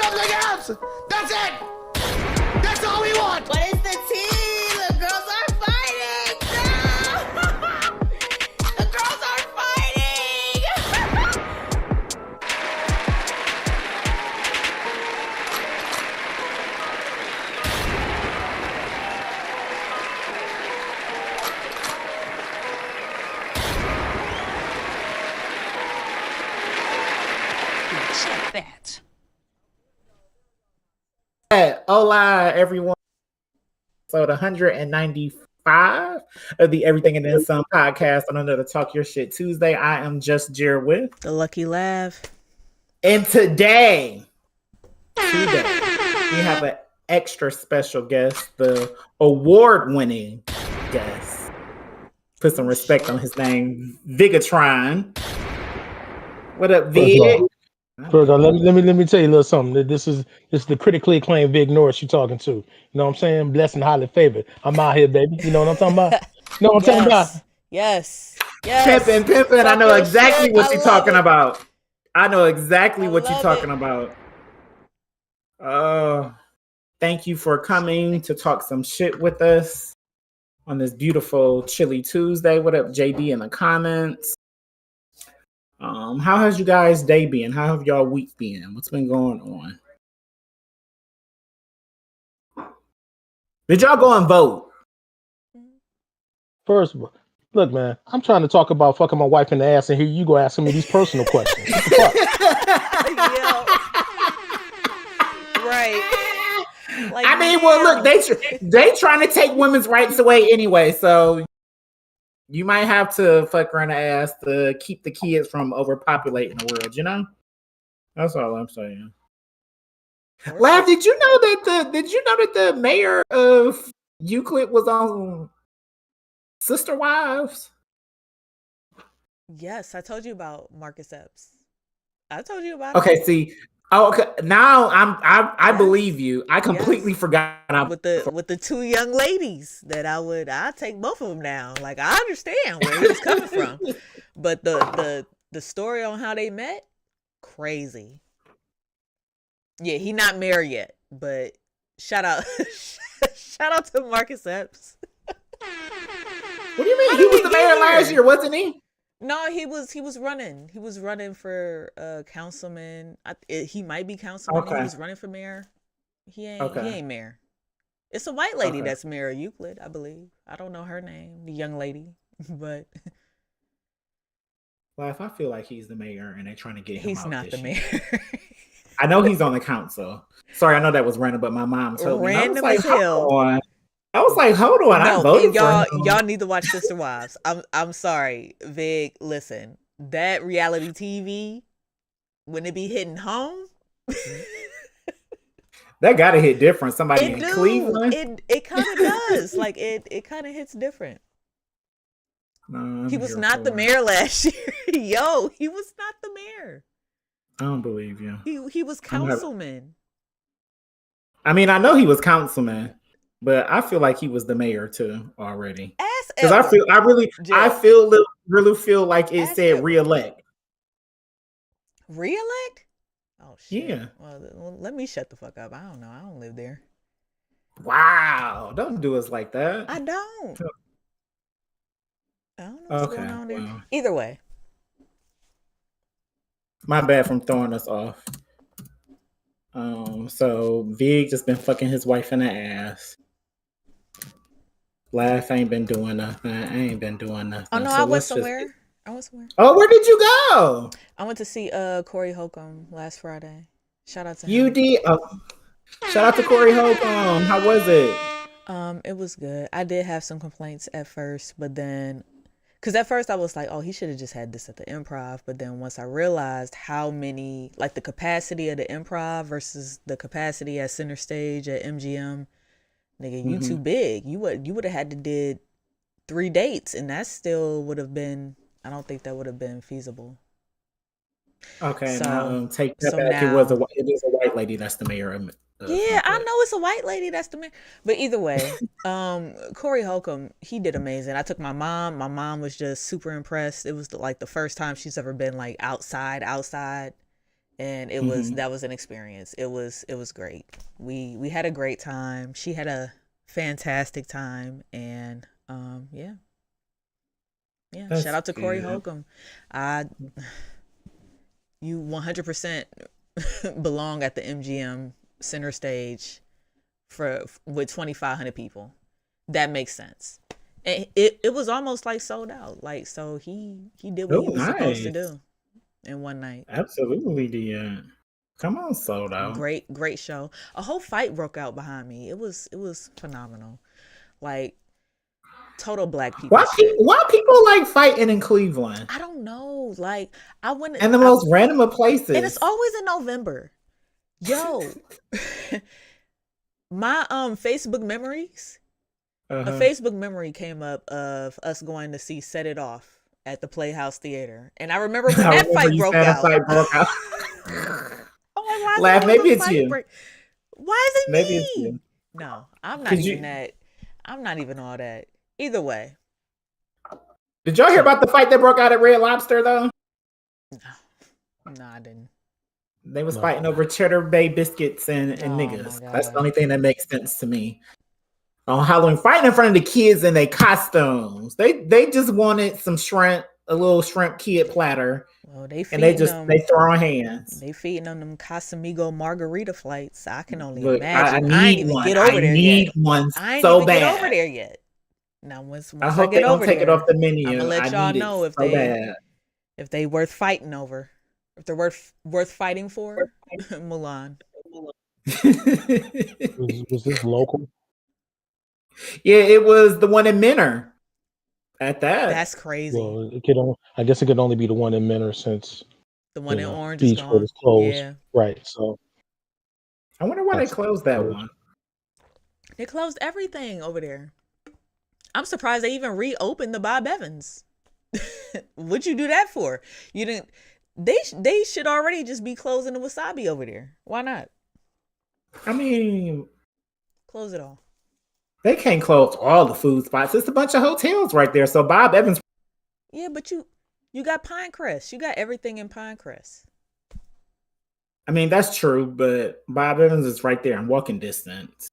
something else. That's it. That's all we want. What is the tea? The girls are fighting. No! The girls are fighting. Check that. Hey, hola, everyone. Episode 195 of the Everything and Then Some podcast on another Talk Your Shit Tuesday. I am just Jared with. The Lucky Laugh. And today, we have an extra special guest, the award-winning guest. Put some respect on his name, Vigatron. What up, Vig? First of all, let me tell you a little something. This is the critically acclaimed Vig Norris you're talking to. You know what I'm saying? Blessed and highly favored. I'm out here, baby. You know what I'm talking about? You know what I'm talking about? Yes. Pimpin'. I know exactly what you're talking about. I know exactly what you're love talking about. Thank you for coming to talk some shit with us on this beautiful chilly Tuesday. What up, JD, in the comments? How has you guys' day been? How have y'all week been? What's been going on? Did y'all go and vote? First of all, look, man, I'm trying to talk about fucking my wife in the ass, and here you go asking me these personal questions. What the fuck? Right. Like, I mean, well, look, they trying to take women's rights away anyway, so you might have to fuck around the ass to keep the kids from overpopulating the world, you know? That's all I'm saying. Lav, did you know that the mayor of Euclid was on Sister Wives? Yes, I told you about Marcus Epps. I told you about Okay, it. see. Oh, okay. Now I Yes. believe you. I completely forgot. With the two young ladies that I'd take both of them down. Like, I understand where he was coming from, but the story on how they met, crazy. Yeah, he not married yet, but shout out to Marcus Epps. What do you mean? He was the mayor last year, wasn't he? No, he was running. He was running for councilman. He might be councilman. Okay. He was running for mayor. He ain't mayor. It's a white lady that's mayor of Euclid, I believe. I don't know her name, the young lady, but Well, if I feel like he's the mayor and they're trying to get him he's out not the this mayor. year. I know he's on the council. Sorry, I know that was random, but my mom told me. Random as hell. I was like, hold on, I voted for him. Y'all need to watch Sister Wives. I'm sorry, Vig. Listen, that reality TV when it be hitting home, that gotta hit different. Somebody in Cleveland. It kind of does. Like it kind of hits different. No, he was not the mayor last year. Yo, he was not the mayor. I don't believe you. He was councilman. I mean, I know he was councilman, but I feel like he was the mayor too already. Because I really feel like it said reelect. Reelect? Oh shit. Yeah. Well, let me shut the fuck up. I don't know. I don't live there. Wow. Don't do us like that. I don't know what's going on there. Well. Either way. My bad from throwing us off. So Vig just been fucking his wife in the ass. Laugh ain't been doing nothing. I ain't been doing nothing. Oh no, I went somewhere. Oh, where did you go? I went to see Corey Holcomb last Friday. Shout out to him. You did. Shout out to Corey Holcomb. How was it? It was good. I did have some complaints at first, but then, because at first I was like, oh, he should have just had this at the Improv. But then once I realized how many, like the capacity of the Improv versus the capacity at Center Stage at MGM, nigga, you too big. You would have had to did 3 dates, and that still would have been. I don't think that would have been feasible. Okay, so, take that back. Now, it is a white lady that's the mayor of yeah, I know it's a white lady that's the mayor. But either way, Corey Holcomb, he did amazing. I took my mom. My mom was just super impressed. It was like the first time she's ever been like outside. and it was that was an experience. It was great. We had a great time. She had a fantastic time, and yeah. That's Shout out to Corey good. Holcomb. You 100% belong at the MGM center stage with 2,500 people. That makes sense. And it was almost like sold out. Like, so he did what he was supposed to do in one night. Absolutely, the come on, sold out. Great show. A whole fight broke out behind me. It was phenomenal. Like, total black people. Why people like fighting in Cleveland? I don't know. Like, I went and the most random of places, and it's always in November. Yo, my Facebook memories. A Facebook memory came up of us going to see Set It Off at the Playhouse Theater, and I remember when that fight broke out. Oh, Laugh. Maybe it's you. Why is it Maybe me? It's you. No, I'm not even that. I'm not even all that. Either way. Did y'all hear about the fight that broke out at Red Lobster though? No, I didn't. They was fighting over Cheddar Bay biscuits and niggas. That's the only thing that makes sense to me. On Halloween, fighting in front of the kids in their costumes. They just wanted some shrimp, a little shrimp kid platter. Well, they throwing hands. They feeding on them Casamigo margarita flights. I can only Look, imagine. I ain't even get over there yet. I ain't even get over there yet. Now once I hope they don't take it off the menu. I'm gonna let y'all know if they worth fighting over. If they're worth fighting for. Mulan. Was this local? Yeah, it was the one in Menor. At that, that's crazy. Well, I guess it could only be the one in Menor since the one in Orange is gone. Was closed. Yeah, right. So I wonder why they closed that one. They closed everything over there. I'm surprised they even reopened the Bob Evans. What'd you do that for? You didn't. They should already just be closing the Wasabi over there. Why not? I mean, close it all. They can't close all the food spots. It's a bunch of hotels right there. So Bob Evans. Yeah, but you got Pinecrest. You got everything in Pinecrest. I mean, that's true, but Bob Evans is right there in walking distance.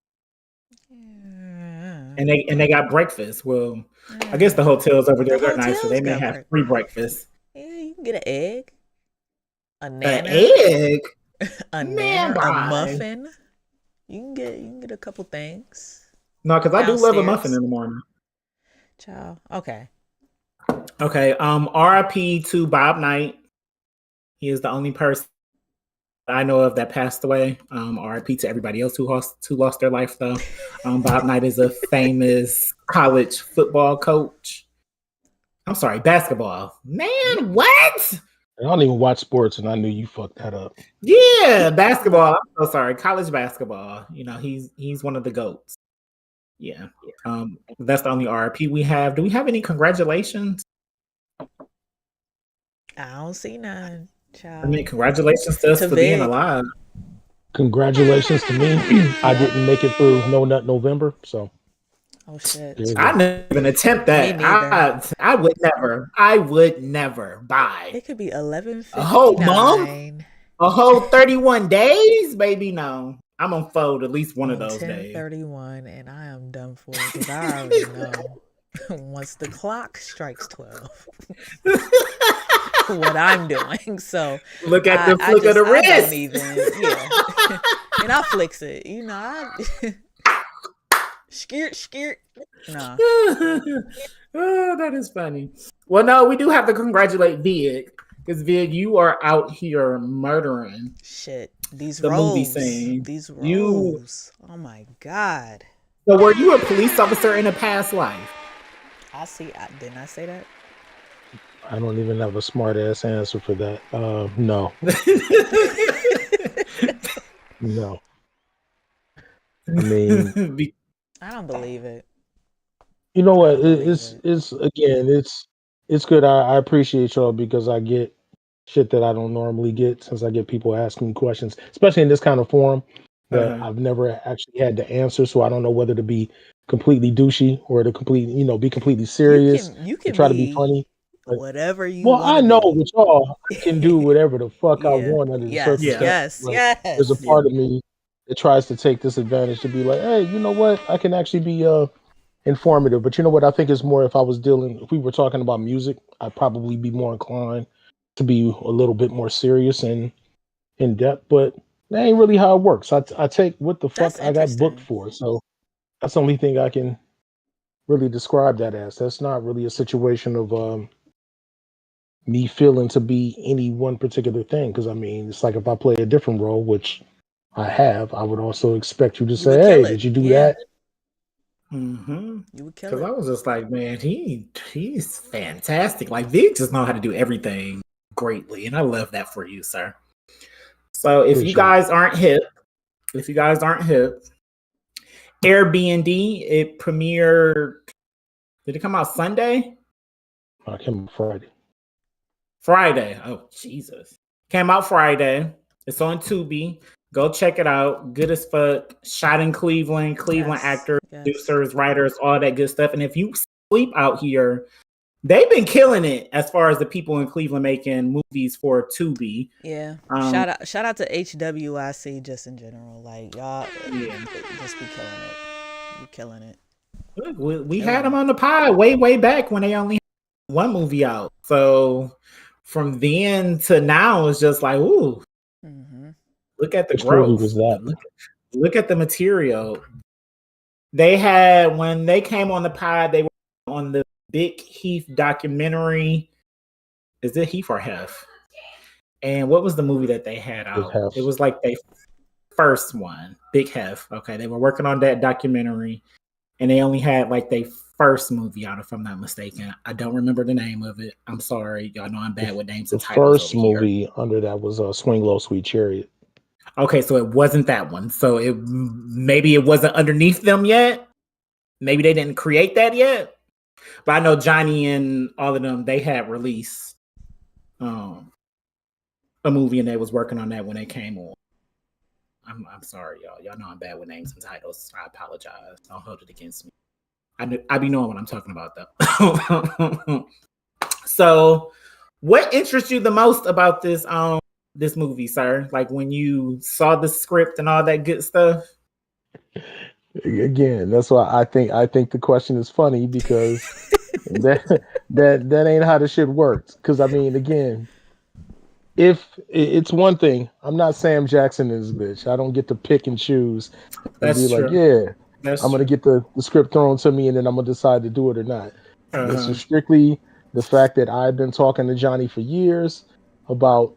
Yeah. And they got breakfast. Well, I guess the hotels over there are nice, so they may have free breakfast. Yeah, you can get an egg, a nana, a nana, a muffin. You can get a couple things. No, because I do love a muffin in the morning. Ciao. Okay. RIP to Bob Knight. He is the only person I know of that passed away. RIP to everybody else who lost their life, though. Bob Knight is a famous college football coach. I'm sorry, basketball. Man, what? I don't even watch sports, and I knew you fucked that up. Yeah, basketball. I'm so sorry. College basketball. You know, he's one of the GOATs. Yeah. That's the only RIP we have. Do we have any congratulations? I don't see none, child. I mean, congratulations to us for being alive. Congratulations to me. I didn't make it through No Nut November, so. Oh shit! I never even attempt that. I would never buy. It could be 11.59. A whole month, a whole 31 days, baby. No. I'm gonna fold at least one of those days. 10:31, and I am done for because I already know once the clock strikes 12, what I'm doing. So look at the flick of the wrist. I don't even, and I flicks it. You know, skirt. No. Oh, that is funny. Well, no, we do have to congratulate Vig because Vig, you are out here murdering. Shit. These movie scene. These roles. Oh my God. So were you a police officer in a past life? Didn't I say that? I don't even have a smart ass answer for that. No. No. I mean, I don't believe it. You know what? It's good. I appreciate y'all because I get shit that I don't normally get since I get people asking questions, especially in this kind of forum that I've never actually had to answer. So I don't know whether to be completely douchey or to be completely serious. You can try to be funny. whatever you Well, I want know to with y'all, I can do whatever the fuck be. I Yeah. want under the Yes. circumstances. Yes. But there's a Yes. part of me that tries to take this advantage to be like, hey, you know what? I can actually be informative. But you know what? I think it's more if we were talking about music, I'd probably be more inclined to be a little bit more serious and in depth. But that ain't really how it works. I take what the That's fuck I got booked interesting. for. So that's the only thing I can really describe that as. That's not really a situation of me feeling to be any one particular thing. Because I mean, it's like if I play a different role, which I have, I would also expect you to You say, would "Hey, kill it. did you do Yeah. that?" Mm-hmm. You would kill Because I it. was just like, man, he's fantastic. Like Vic just know how to do everything greatly, and I love that for you, sir. So Appreciate it. if you guys aren't hip, Airbnb, it premiered. Did it come out Sunday? I came on Friday. Friday. Oh, Jesus. Came out Friday. It's on Tubi. Go check it out. Good as fuck. Shot in Cleveland. Cleveland Yes. actors, Yes. producers, writers, all that good stuff. And if you sleep out here, they've been killing it as far as the people in Cleveland making movies for Tubi. Yeah. Um, Shout out to HWIC just in general. Like y'all Yeah. just be killing it. You killing it. Look, we Killing had them it. on the pod way back when they only had one movie out. So from then to now, it's just like, ooh, Mm-hmm. look at the Which movie growth. was that? Look at the material. They had when they came on the pod, they were on the Big Heath documentary. Is it Heath or Hef? And what was the movie that they had Big out? Hef. It was like their first one, Big Hef. Okay, they were working on that documentary, and they only had like their first movie out, if I'm not mistaken. I don't remember the name of it. I'm sorry, y'all know I'm bad with names The and titles first over here. movie under that was Swing Low, Sweet Chariot. Okay, so it wasn't that one. So maybe it wasn't underneath them yet. Maybe they didn't create that yet. But I know Johnny and all of them, they had released a movie and they was working on that when they came on. I'm sorry, y'all. Y'all know I'm bad with names and titles. I apologize. Don't hold it against me. I be knowing what I'm talking about though. So, what interests you the most about this movie, sir? Like when you saw the script and all that good stuff. Again, that's why I think the question is funny because that ain't how the shit works. Because I mean, again, if it's one thing, I'm not Sam Jackson in this bitch. I don't get to pick and choose and be That's like, true. yeah, That's I'm gonna true. get the script thrown to me and then I'm gonna decide to do it or not. This Uh-huh. is strictly the fact that I've been talking to Johnny for years about,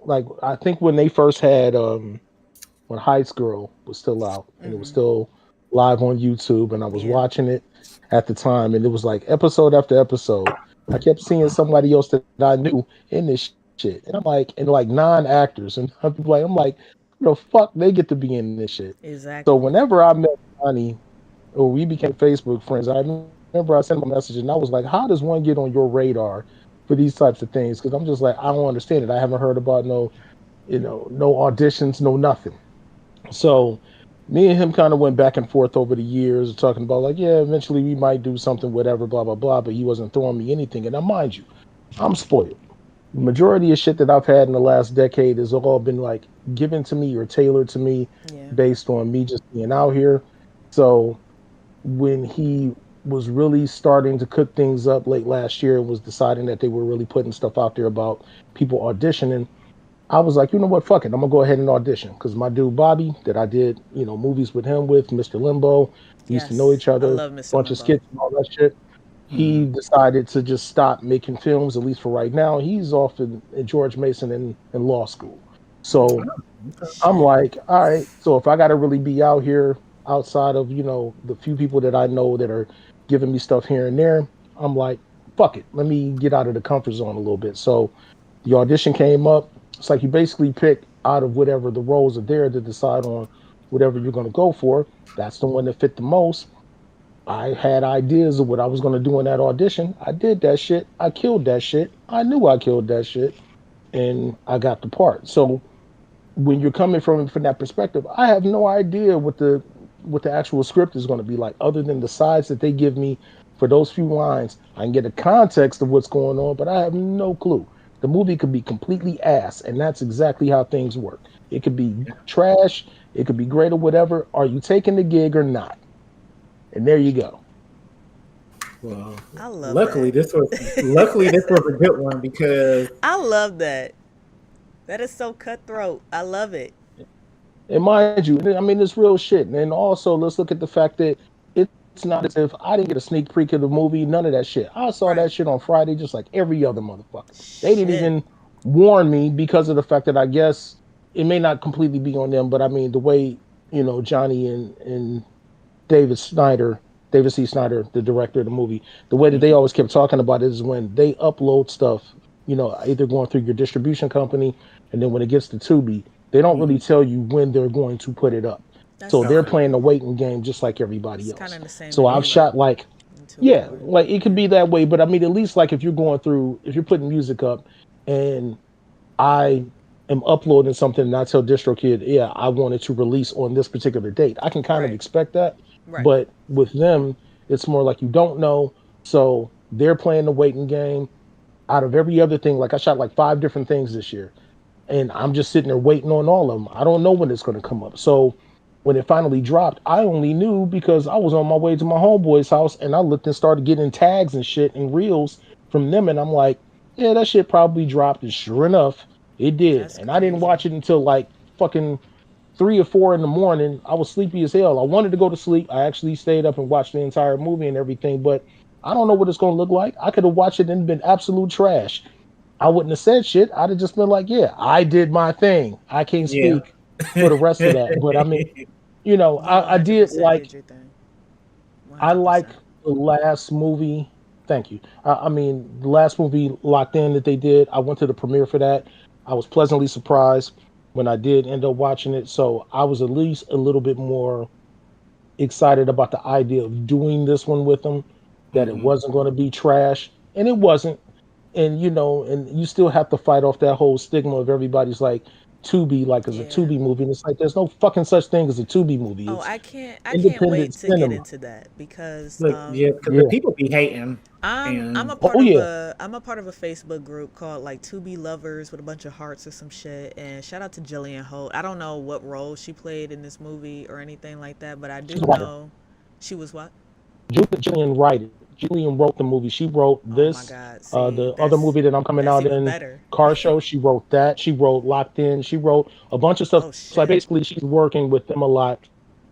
like I think when they first had when Heights Girl was still out and it was still live on YouTube and I was Yeah. watching it at the time and it was like episode after episode. I kept seeing somebody else that I knew in this shit. And I'm like, and like non-actors and I'm like, the fuck they get to be in this shit. Exactly. So whenever I met Johnny or we became Facebook friends, I remember I sent him a message and I was like, how does one get on your radar for these types of things? Because I'm just like, I don't understand it. I haven't heard about no auditions, no nothing. So me and him kind of went back and forth over the years talking about like, yeah, eventually we might do something, whatever, blah, blah, blah. But he wasn't throwing me anything. And now mind you, I'm spoiled. The majority of shit that I've had in the last decade has all been like given to me or tailored to me Yeah. based on me just being out here. So when he was really starting to cook things up late last year and was deciding that they were really putting stuff out there about people auditioning, I was like, you know what, fuck it. I'm gonna go ahead and audition because my dude Bobby, that I did, movies with him with Mr. Limbo, we used to know each I other, love Mr. bunch of Limbo. skits and all that shit. He decided to just stop making films, at least for right now. He's off in George Mason in law school. So I'm like, all right, so if I gotta really be out here outside of, the few people that I know that are giving me stuff here and there, I'm like, fuck it. Let me get out of the comfort zone a little bit. So the audition came up. It's like you basically pick out of whatever the roles are there to decide on whatever you're going to go for. That's the one that fit the most. I had ideas of what I was going to do in that audition. I did that shit. I killed that shit. I knew I killed that shit. And I got the part. So when you're coming from that perspective, I have no idea what the actual script is going to be like, other than the sides that they give me for those few lines, I can get a context of what's going on, but I have no clue. The movie could be completely ass, and that's exactly how things work. It could be trash, it could be great or whatever. Are you taking the gig or not? And there you go. Well, I love luckily that. this was a good one because I love that. That is so cutthroat. I love it. And mind you, I mean, it's real shit. And also, let's look at the fact that it's not as if I didn't get a sneak peek of the movie, none of that shit. I saw Right. that shit on Friday just like every other motherfucker. They didn't Shit. even warn me because of the fact that I guess it may not completely be on them, but I mean, the way, Johnny and David Snyder, David C. Snyder, the director of the movie, the way that they always kept talking about it is when they upload stuff, either going through your distribution company, and then when it gets to Tubi, they don't really tell you when they're going to put it up. That's So they're Okay. playing the waiting game just like everybody It's else. kind of the same. So in I've shot like, Tubi. yeah, like it could be that way, but I mean, at least like if you're putting music up and I am uploading something and I tell DistroKid, yeah, I wanted to release on this particular date, I can kind of Right. expect that. Right. But with them, it's more like you don't know. So they're playing the waiting game. Out of every other thing, like I shot like 5 different things this year, and I'm just sitting there waiting on all of them. I don't know when it's going to come up. So when it finally dropped, I only knew because I was on my way to my homeboy's house and I looked and started getting tags and shit and reels from them, and I'm like, yeah, that shit probably dropped. And sure enough, it did. That's and I didn't crazy. watch it until like fucking 3 or 4 in the morning. I was sleepy as hell. I wanted to go to sleep. I actually stayed up and watched the entire movie and everything, but I don't know what it's going to look like. I could have watched it and been absolute trash. I wouldn't have said shit. I'd have just been like, yeah, I did my thing. I can't Yeah. speak for the rest of that. But I mean, You I did 100% like, did your thing. I like 100%. the last movie. Thank you. I mean, the last movie, Locked In, that they did, I went to the premiere for that. I was pleasantly surprised when I did end up watching it. So I was at least a little bit more excited about the idea of doing this one with them, that it wasn't going to be trash. And it wasn't. And and you still have to fight off that whole stigma of everybody's like Tubi, like as a Yeah. Tubi movie. And it's like there's no fucking such thing as a Tubi movie. Oh, It's I can't wait independent to get cinema. into that because Look, yeah, because Yeah. the people be hating. I'm And a part Oh of yeah. I'm a part of a Facebook group called like To Be Lovers with a bunch of hearts or some shit. And shout out to Jillian Holt. I don't know what role she played in this movie or anything like that, but I do She's a writer. know she was what? Jillian wrote the movie. She wrote Oh my this, God! See, the other movie that I'm coming that's out even in, better. Car Show. She wrote that. She wrote Locked In. She wrote a bunch of stuff. Oh So like, shit! basically, she's working with them a lot.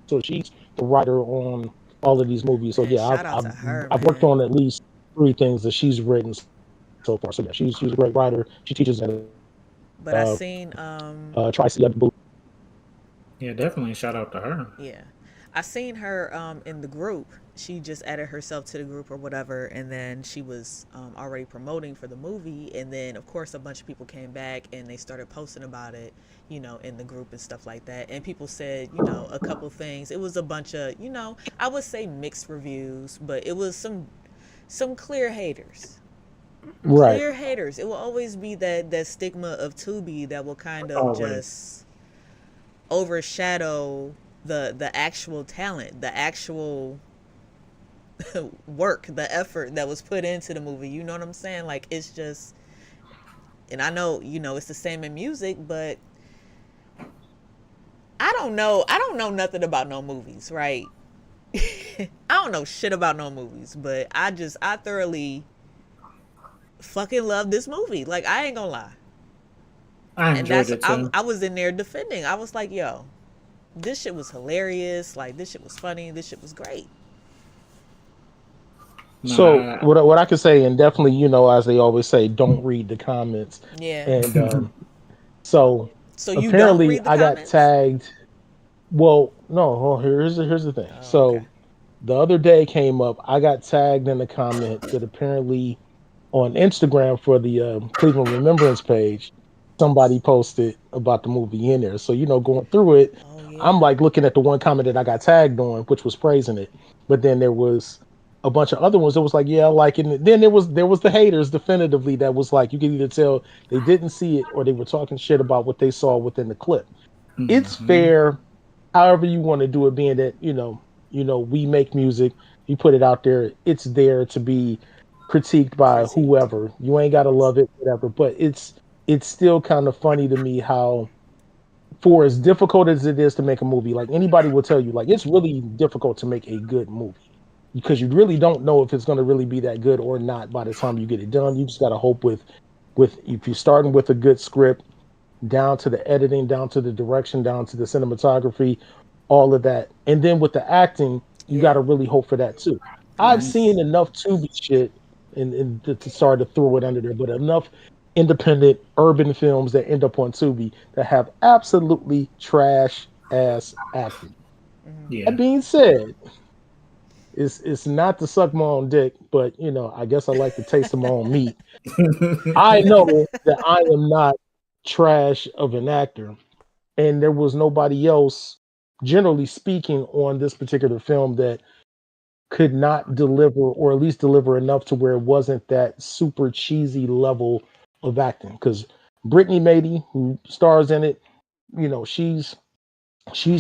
So she's the writer on all of these movies. So Man, yeah, shout out to her, I've worked man. on at least 3 things that she's written so far. So yeah, she's a great writer. She teaches at But I uh, seen Tri-C. yeah, definitely shout out to her. yeah, I seen her in the group. She just added herself to the group or whatever, and then she was already promoting for the movie. And then of course a bunch of people came back and they started posting about it, in the group and stuff like that. And people said, a couple things. It was a bunch of, I would say mixed reviews, but it was some clear haters. Right. Clear haters. It will always be that stigma of Tubi that will kind of Always. just overshadow the actual talent, the actual work, the effort that was put into the movie. You know what I'm saying? Like it's just, and I know it's the same in music, but I don't know nothing about no movies, right? I don't know shit about no movies, but I thoroughly fucking love this movie. Like I ain't gonna lie. I And enjoyed that's it too. I was in there defending. I was like, yo, this shit was hilarious. Like this shit was funny. This shit was great. No, So I- what I could say, and definitely, as they always say, don't read the comments. Yeah. And so So you don't apparently read the I got comments? tagged. Well, no. Well, here's the thing. Oh, So okay. the other day came up. I got tagged in a comment that apparently on Instagram for the Cleveland Remembrance page, somebody posted about the movie in there. So going through it, Oh yeah. I'm like looking at the one comment that I got tagged on, which was praising it. But then there was a bunch of other ones that was like, yeah, I like it. And then there was the haters definitively that was like, you could either tell they didn't see it or they were talking shit about what they saw within the clip. It's fair, however you want to do it, being that we make music You put it out there, it's there to be critiqued by whoever. You ain't gotta love it, whatever. But it's still kind of funny to me how, for as difficult as it is to make a movie, like anybody will tell you, like it's really difficult to make a good movie because you really don't know if it's going to really be that good or not by the time you get it done. You just got to hope with if you're starting with a good script, down to the editing, down to the direction, down to the cinematography, all of that, and then with the acting, you got to really hope for that too. I've seen enough Tubi shit, and to start to throw it under there, but enough independent urban films that end up on Tubi that have absolutely trash ass acting. Yeah. That being said, it's not to suck my own dick, but you know, I guess I like the taste of my own meat. I know that I am not trash of an actor, and there was nobody else, generally speaking, on this particular film that could not deliver, or at least deliver enough to where it wasn't that super cheesy level of acting. Because Brittany Mady, who stars in it, you know, she's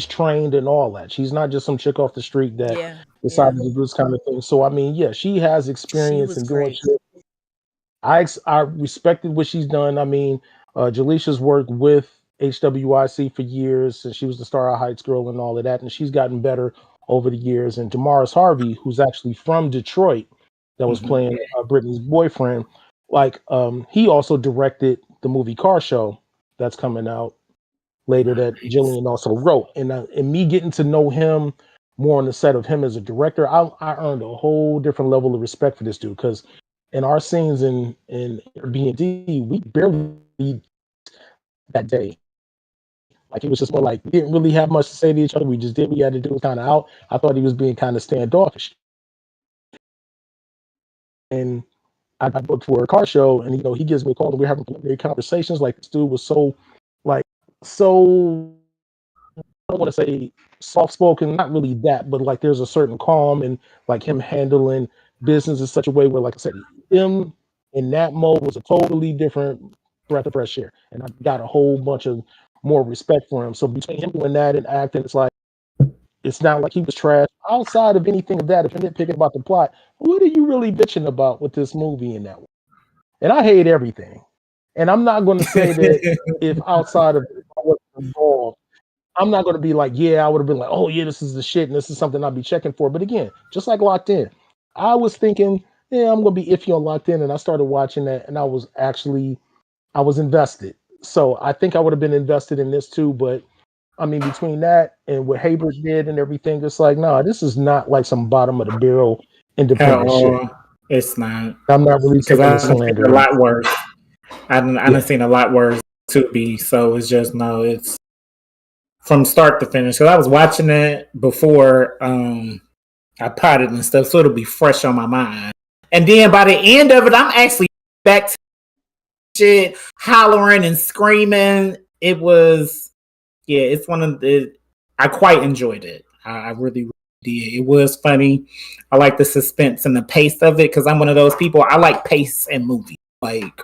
trained and all that. She's not just some chick off the street that decided to do this kind of thing. So I mean, yeah, she has experience in doing shit. I respected what she's done. I mean, Jaleisha's worked with HWIC for years, and she was the Star Heights girl and all of that, and she's gotten better over the years. And Damaris Harvey, who's actually from Detroit, that was playing Brittany's boyfriend, like he also directed the movie Car Show that's coming out later that Jillian also wrote. And me getting to know him more on the set of him as a director, I earned a whole different level of respect for this dude, because in our scenes in Airbnb, we barely that day. Like it was just more like we didn't really have much to say to each other. We just did what we had to do, kind of out. I thought he was being kind of standoffish. And I booked for a Car Show, and you know, he gives me a call and we're having preliminary conversations. Like this dude was so I don't want to say soft spoken, not really that, but like there's a certain calm and like him handling business in such a way where, like I said, him in that mode was a totally different breath of fresh air. And I got a whole bunch of more respect for him. So between him doing that and acting, it's like it's not like he was trash. Outside of anything of that, if you're nitpicking about the plot, what are you really bitching about with this movie in that way? And I hate everything. And I'm not going to say that if outside of what's involved, I'm not going to be like, yeah, I would have been like, oh yeah, this is the shit, and this is something I'll be checking for. But again, just like Locked In, I was thinking, yeah, I'm going to be iffy on Locked In, and I started watching that, and I was invested. So I think I would have been invested in this too. But I mean, between that and what Habert did and everything, it's like, no, this is not like some bottom of the barrel independent shit. It's not. I'm not really taking I've the seen a lot worse. I've seen a lot worse to be. So it's just no. It's from start to finish. Because I was watching it before I potted and stuff, so it'll be fresh on my mind. And then by the end of it, I'm actually back to shit, hollering and screaming. It was, yeah, it's one of the. I quite enjoyed it. I really did. It was funny. I like the suspense and the pace of it because I'm one of those people. I like pace in movies. Like,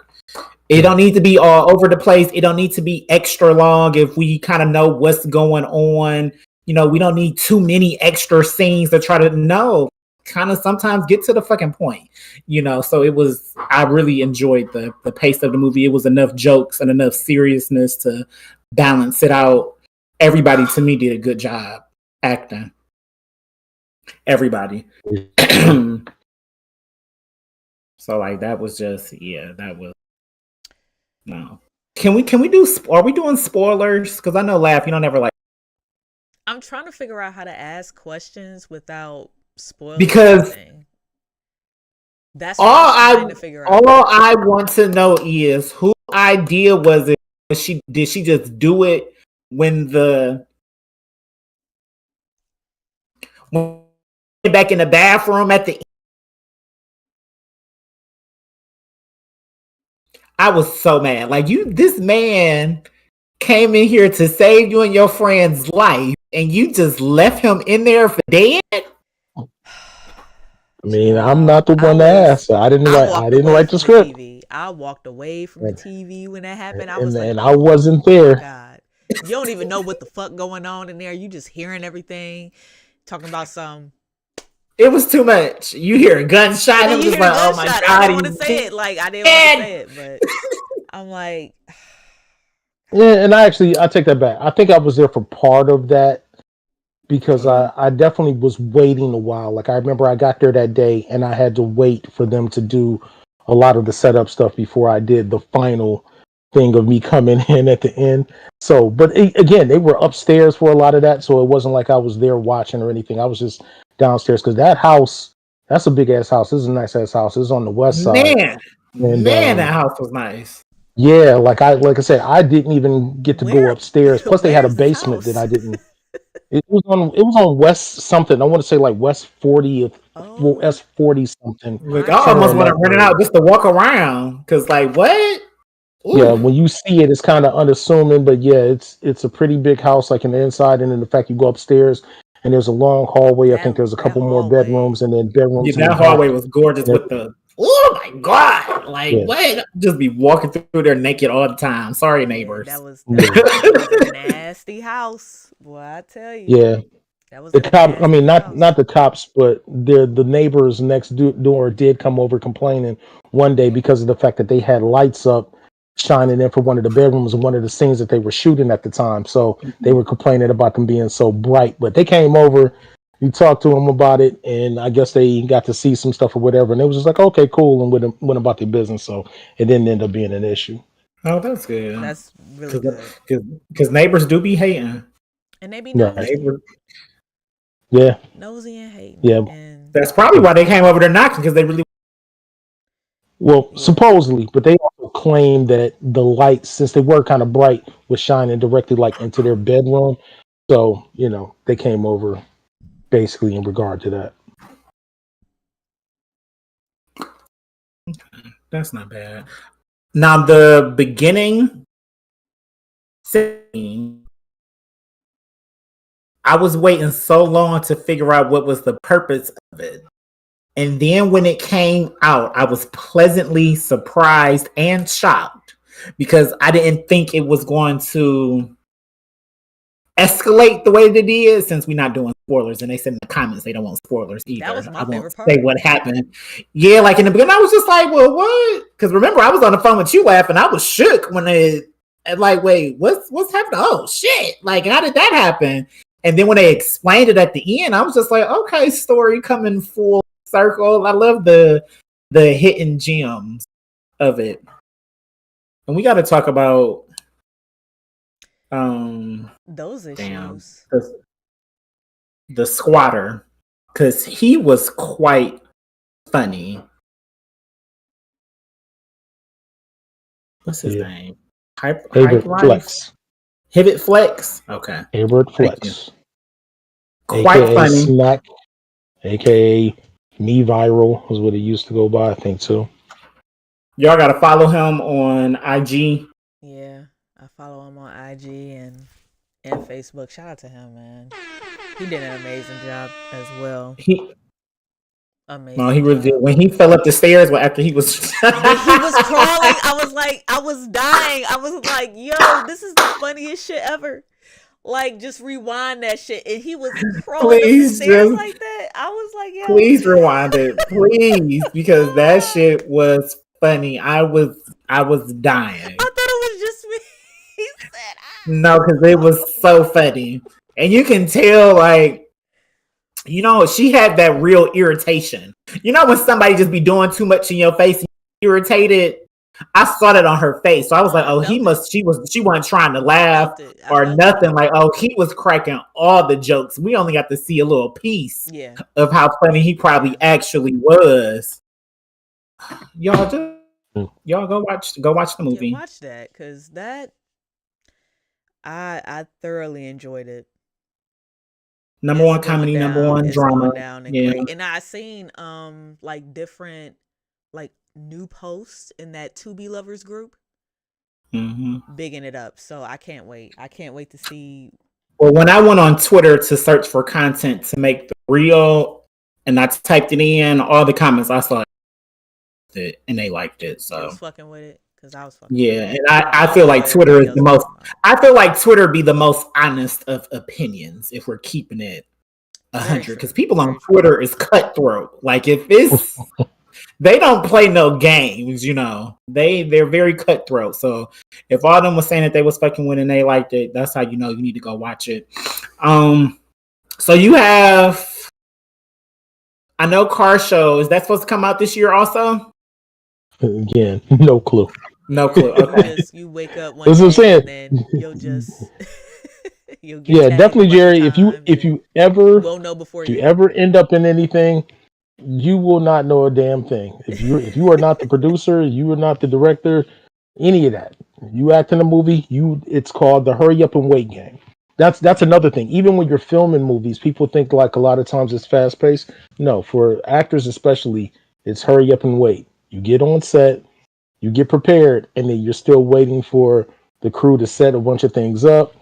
it don't need to be all over the place. It don't need to be extra long if we kind of know what's going on. You know, we don't need too many extra scenes to try to know. Kind of sometimes get to the fucking point. You know, so it was, I really enjoyed the pace of the movie. It was enough jokes and enough seriousness to balance it out. Everybody, to me, did a good job acting. Everybody. So like that was just, yeah, that was no. Can we do? Are we doing spoilers? Because I know, Laugh, you don't ever like. I'm trying to figure out how to ask questions without spoiling. Because anything. That's what I'm trying to figure out. All I want to know is whose idea was it? Did she just do it when back in the bathroom at the end? I was so mad. Like, this man came in here to save you and your friend's life, and you just left him in there for dead. I mean, I'm not the one to ask. I didn't write the script. I walked away from the TV when that happened. I wasn't there. God, you don't even know what the fuck going on in there. You just hearing everything, talking about some. It was too much. You hear a gunshot, and I'm You just hear a like, oh my gunshot. god. I didn't want to say it. Like I didn't want to say it, but I'm like, Yeah, and I take that back. I think I was there for part of that because I definitely was waiting a while. Like I remember I got there that day and I had to wait for them to do a lot of the setup stuff before I did the final thing of me coming in at the end. So, but again, they were upstairs for a lot of that, so it wasn't like I was there watching or anything. I was just downstairs because that house, that's a big ass house. This is a nice ass house. It's on the west side. Man, that house was nice. Yeah, like I said, I didn't even get to go Where- upstairs. Plus, they had a where's this basement that house? I didn't. It was on West something. I want to say like West 40th, well, Oh, S 40 something. Like My I almost God. want to rent it out just to walk around. Cause like what? Ooh. Yeah, when you see it, it's kind of unassuming, but yeah, it's a pretty big house, like in the inside, and then the fact you go upstairs and there's a long hallway. I think there's a that couple more hallway. bedrooms and then bedrooms. Yeah, in the that back. hallway was gorgeous with the. Oh my god! Like Yeah. what? Just be walking through there naked all the time. Sorry, neighbors. that was Yeah. a nasty house. Boy, I tell you. Yeah, That was the a cop. I mean, nasty house. not the cops, but the neighbors next door did come over complaining one day because of the fact that they had lights up shining in for one of the bedrooms and one of the scenes that they were shooting at the time. So they were complaining about them being so bright. But they came over, you talked to them about it, and I guess they got to see some stuff or whatever. And it was just like, okay, cool, and went about their business. So it didn't end up being an issue. Oh, that's good. That's really good. Because neighbors do be hating. And they be Yeah. nosy, Neighbors, Yeah, nosy and hating. Yeah. And that's probably why they came over there knocking because they really. well, supposedly, but they also claimed that the lights, since they were kind of bright, was shining directly like into their bedroom. So they came over basically in regard to that. That's not bad. Now the beginning scene, I was waiting so long to figure out what was the purpose of it. And then when it came out, I was pleasantly surprised and shocked because I didn't think it was going to escalate the way that it did, since we're not doing spoilers. And they said in the comments they don't want spoilers either. That was my I won't favorite part. say what happened. Yeah, like in the beginning, I was just like, well, what? Because remember, I was on the phone with you laughing. I was shook when like, wait, what's happening? Oh, shit. Like, how did that happen? And then when they explained it at the end, I was just like, okay, story coming full circle. I love the hidden gems of it. And we got to talk about those issues. the squatter, because he was quite funny. What's his name? Hayward Flex. Hibbit Flex. Okay. Hayward Thank Flex. Quite AKA funny. Smack, aka Me Viral was what it used to go by, I think too. Y'all got to follow him on IG. Yeah, I follow him on IG and Facebook. Shout out to him, man. He did an amazing job as well. Amazing. No, he really did. job. When he fell up the stairs, after he was When he was crawling, I was dying. I was like, yo, this is the funniest shit ever. Like, just rewind that shit. And he was crawling up the Please stairs just- like that. I was like, yo. Please rewind it, please, because that shit was funny. I was dying. I thought it was just me. He said, No, because it was so funny, and you can tell, like, she had that real irritation. When somebody just be doing too much in your face, and you're irritated. I saw that on her face, so I was like, "Oh, she wasn't trying to laugh or nothing." Like, oh, he was cracking all the jokes. We only got to see a little piece Yeah. of how funny he probably actually was. Y'all go watch the movie. Yeah, watch that, because that I thoroughly enjoyed it. Number one comedy, number one drama. Down and Yeah. great. And I seen like different like new posts in that To Be Lovers group, bigging it up. So I can't wait. I can't wait to see. Well, when I went on Twitter to search for content to make the reel, and I typed it in, all the comments I saw it, and they liked it. I So was fucking with it because I was fucking. yeah, with it. and I feel like Twitter is the most. I feel like Twitter be the most honest of opinions if we're keeping it Very 100 because true. people on Very true. Twitter is cutthroat. Like if it's they don't play no games, you know. They're very cutthroat. So if all of them was saying that they was fucking with and they liked it, that's how you know you need to go watch it. So you have, I know Car Show, is that supposed to come out this year also? Again, no clue. No clue. Okay. You wake up one That's what I'm day saying. and then you'll just you'll get Yeah, tagged definitely, a bunch Jerry. of If you times if and you ever won't know before if you you. ever end up in anything, you will not know a damn thing. If you are not the producer, you are not the director, any of that. You act in a movie, it's called the hurry up and wait game. That's another thing. Even when you're filming movies, people think like a lot of times it's fast paced. No, for actors especially, it's hurry up and wait. You get on set, you get prepared, and then you're still waiting for the crew to set a bunch of things up.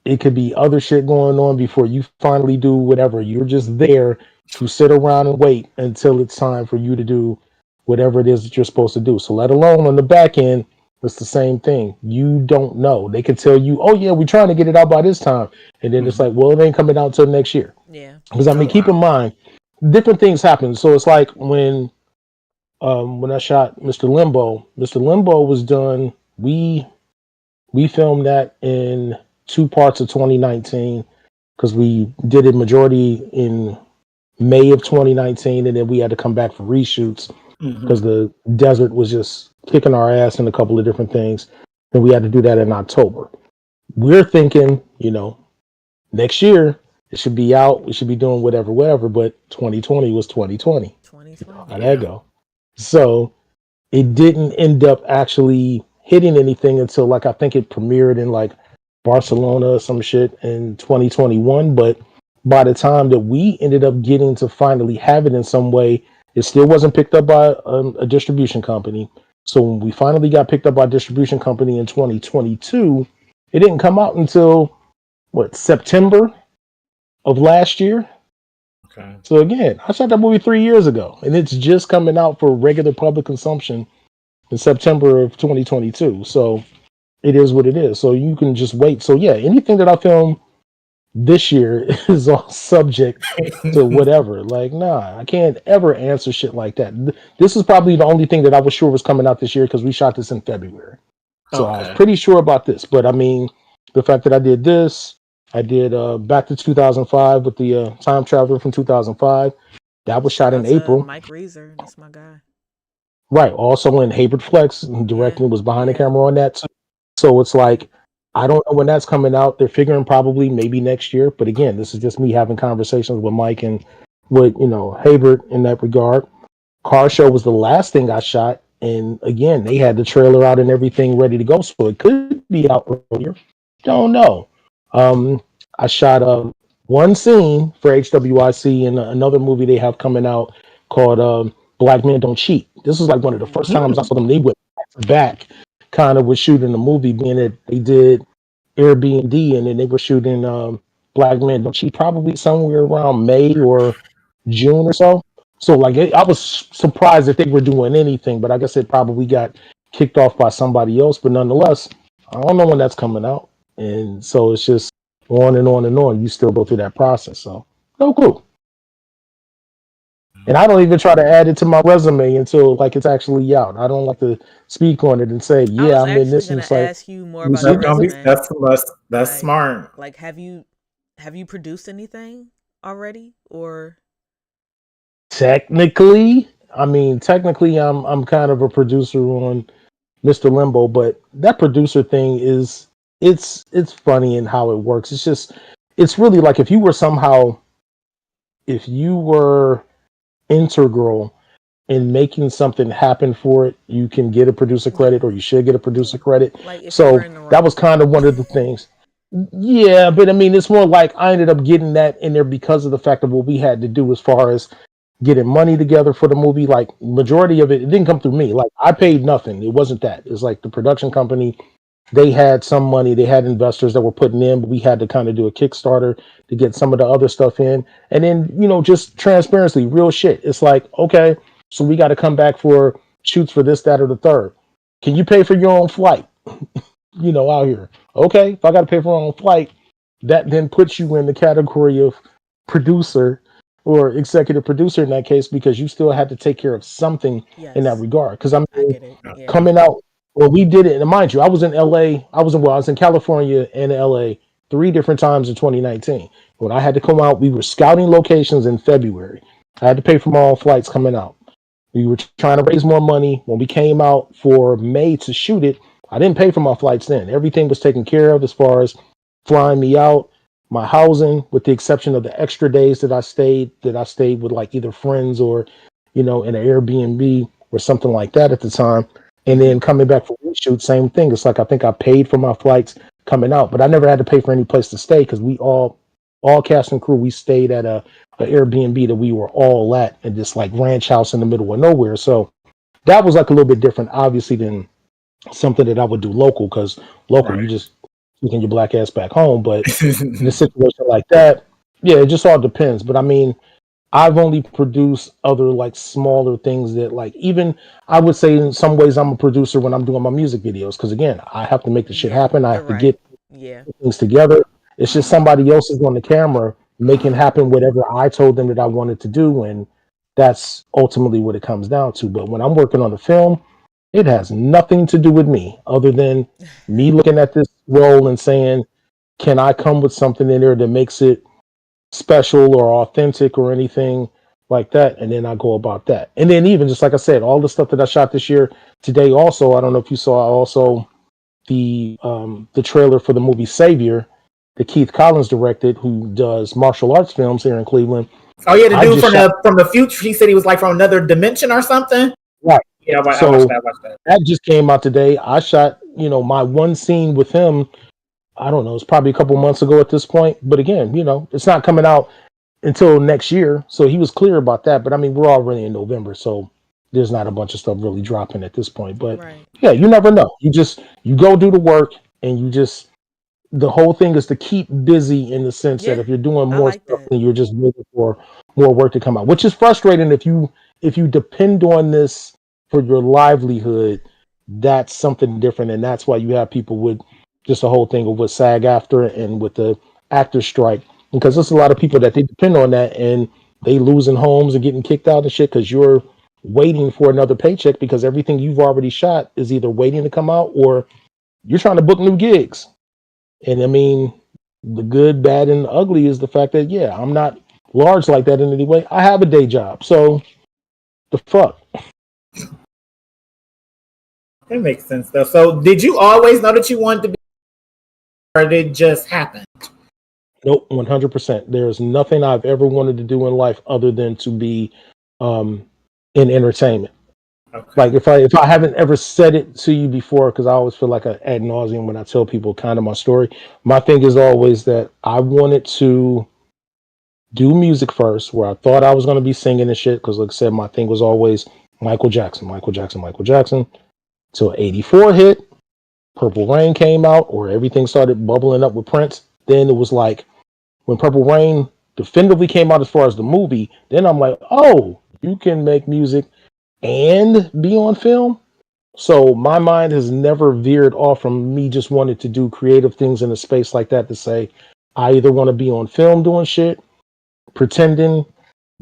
It could be other shit going on before you finally do whatever. You're just there to sit around and wait until it's time for you to do whatever it is that you're supposed to do. So let alone on the back end, it's the same thing. You don't know. They could tell you, oh yeah, we're trying to get it out by this time. And then it's like, well, it ain't coming out till next year. Yeah. Because I mean, keep in mind, different things happen. So it's like when I shot Mr. Limbo, Mr. Limbo was done. We filmed that in 2 parts of 2019 because we did it majority in May of 2019, and then we had to come back for reshoots because the desert was just kicking our ass in a couple of different things, and we had to do that in October. We're thinking, next year it should be out. We should be doing whatever. But 2020 was 2020. 2020. How'd that go? So it didn't end up actually hitting anything until I think it premiered in like Barcelona or some shit in 2021. But by the time that we ended up getting to finally have it in some way, it still wasn't picked up by a distribution company. So when we finally got picked up by a distribution company in 2022, it didn't come out until September of last year. Okay. So again, I shot that movie 3 years ago, and it's just coming out for regular public consumption in September of 2022. So it is what it is. So you can just wait. So yeah, anything that I film this year is all subject to whatever. Like, nah, I can't ever answer shit like that. This is probably the only thing that I was sure was coming out this year because we shot this in February. So I was pretty sure about this. But I mean, the fact that I did this, I did Back to 2005 with the Time Traveler from 2005. That was shot in April. Mike Reeser, that's my guy. Right. Also in Hayward Flex, directing was behind the camera on that too. So it's like, I don't know when that's coming out. They're figuring probably maybe next year. But again, this is just me having conversations with Mike and with, Hayward in that regard. Car Show was the last thing I shot. And again, they had the trailer out and everything ready to go. So it could be out earlier. Don't know. I shot one scene for HWIC in another movie they have coming out called Black Men Don't Cheat. This was like one of the first times I saw them. They went back kind of with shooting the movie, being that they did Airbnb and then they were shooting Black Men Don't Cheat probably somewhere around May or June or so. So like I was surprised if they were doing anything, but I guess it probably got kicked off by somebody else. But nonetheless, I don't know when that's coming out. And so it's just on and on and on. You still go through that process. So no clue. And I don't even try to add it to my resume until like it's actually out. I don't like to speak on it and say, yeah, I'm in this. I was actually going to ask you more about your resume. That's smart. Like, have you produced anything already, or? Technically, I'm kind of a producer on Mr. Limbo, but that producer thing is it's funny in how it works. It's really like if you were integral in making something happen for it, you can get a producer credit, or you should get a producer credit. So that was kind of one of the things. Yeah, but I mean, it's more like I ended up getting that in there because of the fact of what we had to do as far as getting money together for the movie. Like majority of it didn't come through me. Like I paid nothing. It wasn't that. It's like the production company, they had some money, they had investors that were putting in, but we had to kind of do a Kickstarter to get some of the other stuff in. And then, just transparency, real shit. It's like, okay, so we got to come back for shoots for this, that, or the third. Can you pay for your own flight? Out here. Okay, if I got to pay for my own flight, that then puts you in the category of producer or executive producer in that case, because you still had to take care of something in that Yes, regard. Because I I mean, get it. Yeah. coming out, well, we did it, and mind you, I was in LA. I was in California and LA 3 different times in 2019. When I had to come out, we were scouting locations in February. I had to pay for my own flights coming out. We were trying to raise more money. When we came out for May to shoot it, I didn't pay for my flights then. Everything was taken care of as far as flying me out, my housing, with the exception of the extra days that I stayed with like either friends or, in an Airbnb or something like that at the time. And then coming back for reshoot, same thing. It's like I think I paid for my flights coming out, but I never had to pay for any place to stay because we all cast and crew, we stayed at a Airbnb that we were all at in this like ranch house in the middle of nowhere. So that was like a little bit different, obviously, than something that I would do local, because local, Right. you just taking your black ass back home. But in a situation like that, yeah, it just all depends. But I mean, I've only produced other like smaller things that like, even I would say in some ways I'm a producer when I'm doing my music videos, because again, I have to make the shit Yeah, happen. I you're have to right. get Yeah. things together. It's just somebody else is on the camera making happen whatever I told them that I wanted to do, and that's ultimately what it comes down to. But when I'm working on the film, it has nothing to do with me other than me looking at this role and saying, can I come with something in there that makes it special or authentic or anything like that? And then I go about that. And then even just like I said, all the stuff that I shot this year today also, I don't know if you saw also the trailer for the movie Savior that Keith Collins directed, who does martial arts films here in Cleveland. Oh yeah, the I dude just shot from the future. He said he was like from another dimension or something. right. Yeah, I watched So that. I watched that. that just came out today. I shot, my one scene with him. I don't know, it's probably a couple months ago at this point. But again, it's not coming out until next year. So he was clear about that. But I mean, we're already in November, so there's not a bunch of stuff really dropping at this point. But Right. yeah, you never know. You go do the work, and the whole thing is to keep busy, in the sense that Yeah, if you're doing I more like stuff, that. then you're just waiting for more work to come out, which is frustrating if you depend on this for your livelihood. That's something different, and that's why you have people with just the whole thing of what SAG after and with the actor strike, because there's a lot of people that they depend on that, and they losing homes and getting kicked out and shit because you're waiting for another paycheck, because everything you've already shot is either waiting to come out or you're trying to book new gigs. And I mean, the good, bad, and ugly is the fact that, yeah, I'm not large like that in any way. I have a day job. So the fuck? That makes sense though. So did you always know that you wanted to be, or did it just happen? Nope, 100%. There's nothing I've ever wanted to do in life other than to be um, in entertainment. Okay. Like if I haven't ever said it to you before, because I always feel like an ad nauseum when I tell people kind of my story. My thing is always that I wanted to do music first, where I thought I was going to be singing and shit. Because like I said, my thing was always Michael Jackson, Michael Jackson, Michael Jackson. Till '84 hit, Purple Rain came out, or everything started bubbling up with Prince. Then it was like when Purple Rain definitively came out as far as the movie. Then I'm like, oh, you can make music and be on film. So my mind has never veered off from me just wanting to do creative things in a space like that, to say I either want to be on film doing shit, pretending,